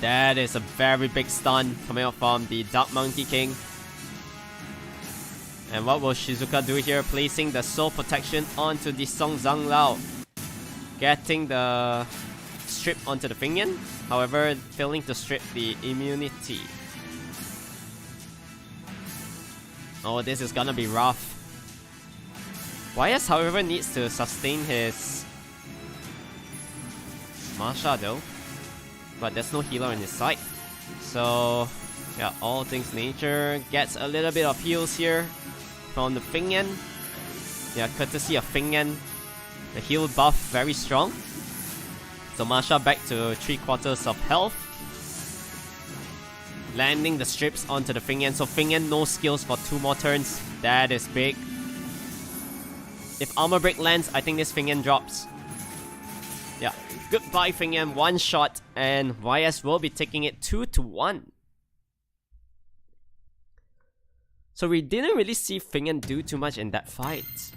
That is a very big stun coming out from the Dark Monkey King. And what will Shizuka do here? Placing the Soul Protection onto the Song Zhang Lao. Getting the strip onto the Fingyan. However, failing to strip the immunity. Oh, this is gonna be rough. YS, however, needs to sustain his Masha though. But there's no healer on his side. So, yeah, all things nature. Gets a little bit of heals here from the Fingyan. Yeah, courtesy of Fingyan. The heal buff very strong. So Masha back to 3/4 of health. Landing the strips onto the Fingyan. So Fingyan no skills for 2 more turns. That is big. If armor break lands, I think this Fingyan drops. Yeah, goodbye Fingyan, 1 shot, and YS will be taking it 2-1. So we didn't really see Fingyan do too much in that fight.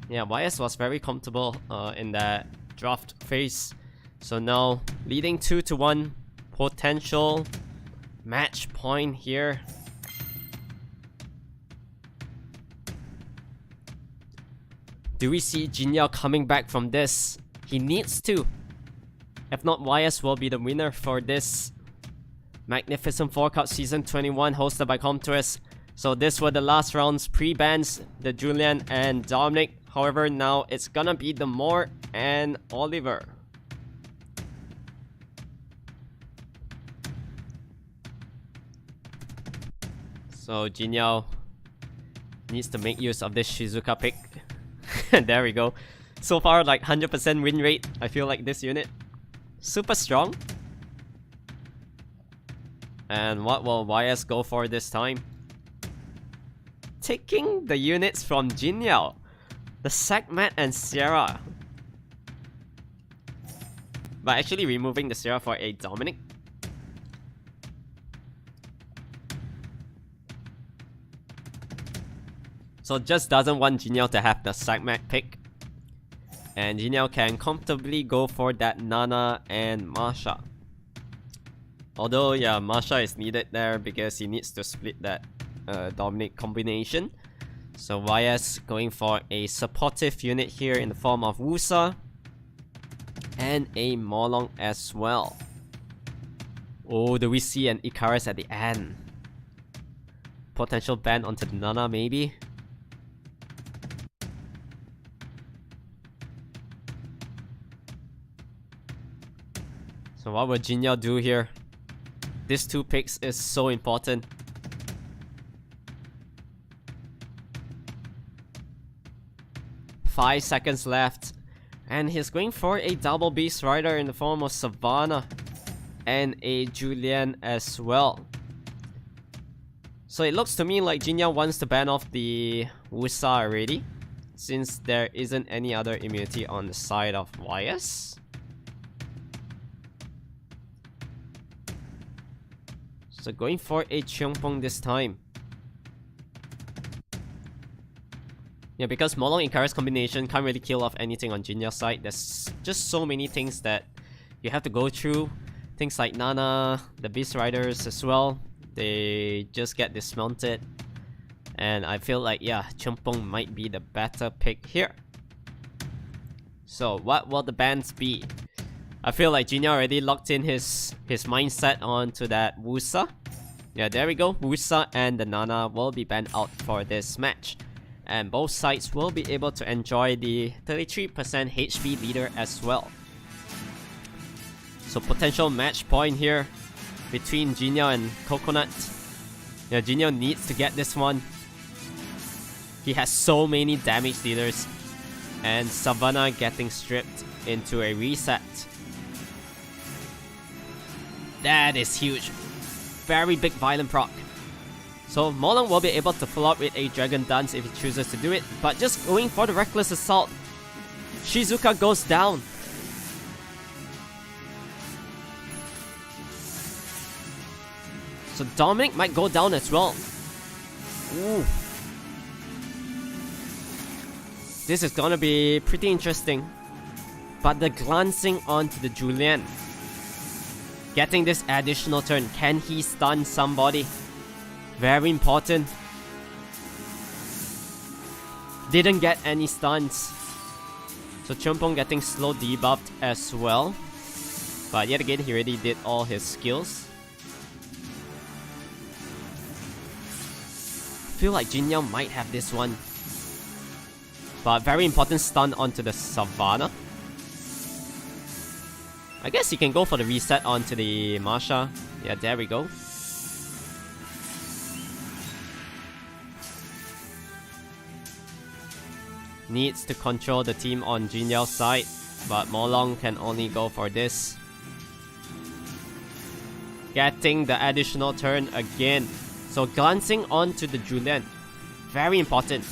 Yeah, YS was very comfortable in that draft phase. So now leading 2-1, potential match point here. Do we see Jinyao coming back from this? He needs to. If not, YS will be the winner for this Magnificent 4 Cup Season 21 hosted by Comtours. So this were the last rounds, pre-bans, the Julian and Dominic. However, now it's gonna be the Moore and Oliver. So Jin Yao needs to make use of this Shizuka pick. There we go. So far, like 100% win rate. I feel like this unit super strong. And what will YS go for this time? Taking the units from Jin Yao, the Segmat and Sierra, but actually removing the Sierra for a Dominic. So just doesn't want Jin Yao to have the Segmat pick. And Jin Yao can comfortably go for that Nana and Masha. Although, yeah, Masha is needed there because he needs to split that Dominic combination. So YS going for a supportive unit here in the form of Wusa and a Molong as well. Oh, do we see an Icarus at the end? Potential ban onto the Nana maybe? So what will Jin Yao do here? These two picks is so important. Five seconds left. And he's going for a double Beast Rider in the form of Savannah and a Julian as well. So it looks to me like Jin Yao wants to ban off the Wusa already, since there isn't any other immunity on the side of YS. So going for a Cheongpong this time. Yeah, because Molong Icarus combination can't really kill off anything on Jin Yao's side. There's just so many things that you have to go through. Things like Nana, the Beast Riders as well. They just get dismounted. And I feel like, yeah, Cheongpong might be the better pick here. So what will the bans be? I feel like Jin Yao already locked in his mindset onto that Wusa. Yeah, there we go. Wusa and the Nana will be banned out for this match. And both sides will be able to enjoy the 33% HP leader as well. So potential match point here between Jin Yao and Coconut. Yeah, Jin Yao needs to get this one. He has so many damage dealers. And Savannah getting stripped into a reset. That is huge. Very big violent proc. So Molong will be able to follow up with a Dragon Dance if he chooses to do it, but just going for the Reckless Assault. Shizuka goes down. So Dominic might go down as well. Ooh. This is gonna be pretty interesting. But the glancing onto the Julian. Getting this additional turn. Can he stun somebody? Very important. Didn't get any stuns. So Cheongpong getting slow debuffed as well. But yet again, he already did all his skills. Feel like Jin Yao might have this one. But very important stun onto the Savannah. I guess he can go for the reset onto the Masha. Yeah, there we go. Needs to control the team on Jin Yao's side, but Molong can only go for this. Getting the additional turn again. So glancing onto the Julian. Very important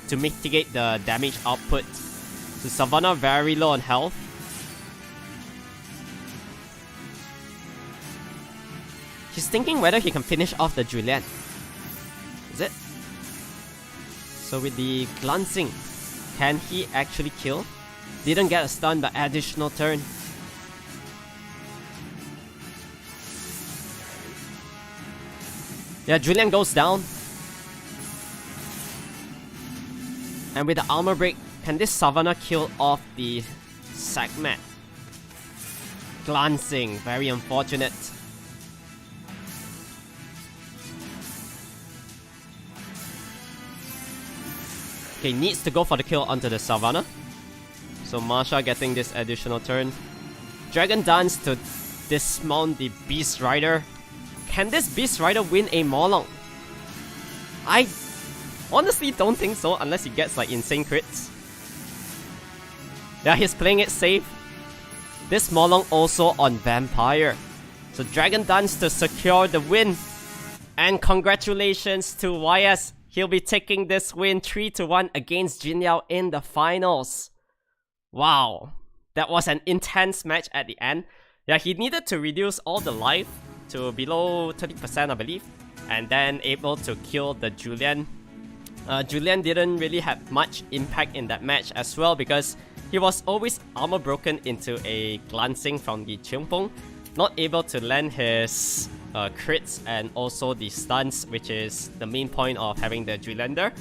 to mitigate the damage output. So Savannah very low on health. He's thinking whether he can finish off the Julian. Is it? So with the glancing, can he actually kill? Didn't get a stun, but additional turn. Yeah, Julian goes down. And with the armor break, can this Savannah kill off the Segmat? Glancing, very unfortunate. Okay, needs to go for the kill onto the Savannah. So Masha getting this additional turn. Dragon Dance to dismount the Beast Rider. Can this Beast Rider win a Molong? I honestly don't think so unless he gets like insane crits. Yeah, he's playing it safe. This Molong also on Vampire. So Dragon Dance to secure the win. And congratulations to YS. He'll be taking this win 3-1 against Jin Yao in the finals. Wow. That was an intense match at the end. Yeah, he needed to reduce all the life to below 30%, I believe. And then able to kill the Julian. Julian didn't really have much impact in that match as well because he was always armor broken into a glancing from the Qingfeng. Not able to land his crits and also the stuns, which is the main point of having the Julian there.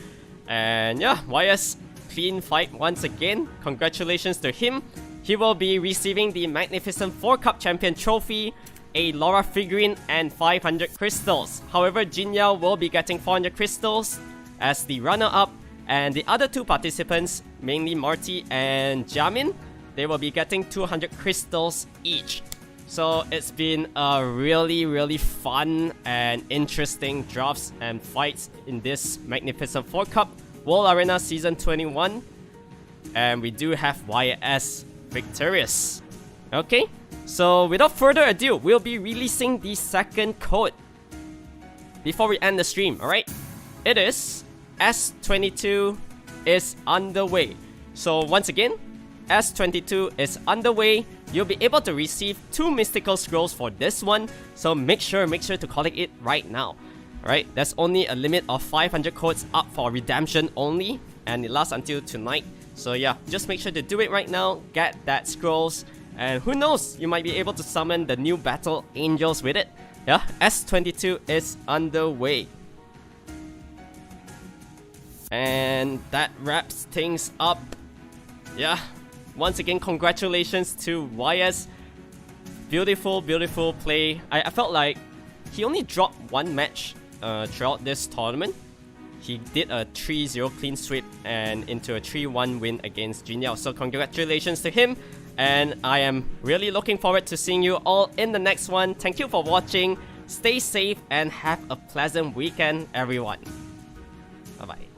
And yeah, YS clean fight once again. Congratulations to him. He will be receiving the Magnificent 4 Cup Champion Trophy, a Laura figurine, and 500 crystals. However, Jin Yao will be getting 400 crystals as the runner-up, and the other two participants, mainly Marty and Jamin, they will be getting 200 crystals each. So it's been a really fun and interesting drafts and fights in this Magnificent 4 Cup World Arena Season 21. And we do have YS victorious. Okay, so without further ado, we'll be releasing the second code before we end the stream, alright? It is S22 is underway. So once again, S22 is underway. You'll be able to receive 2 mystical scrolls for this one, so make sure to collect it right now. Alright, there's only a limit of 500 codes up for redemption only, and it lasts until tonight. So yeah, just make sure to do it right now, get that scrolls, and who knows, you might be able to summon the new battle angels with it. Yeah, S22 is underway. And that wraps things up. Yeah, once again, congratulations to YS. Beautiful play. I felt like he only dropped one match throughout this tournament. He did a 3-0 clean sweep and into a 3-1 win against Jin Yao. So congratulations to him. And I am really looking forward to seeing you all in the next one. Thank you for watching. Stay safe and have a pleasant weekend, everyone. Bye-bye.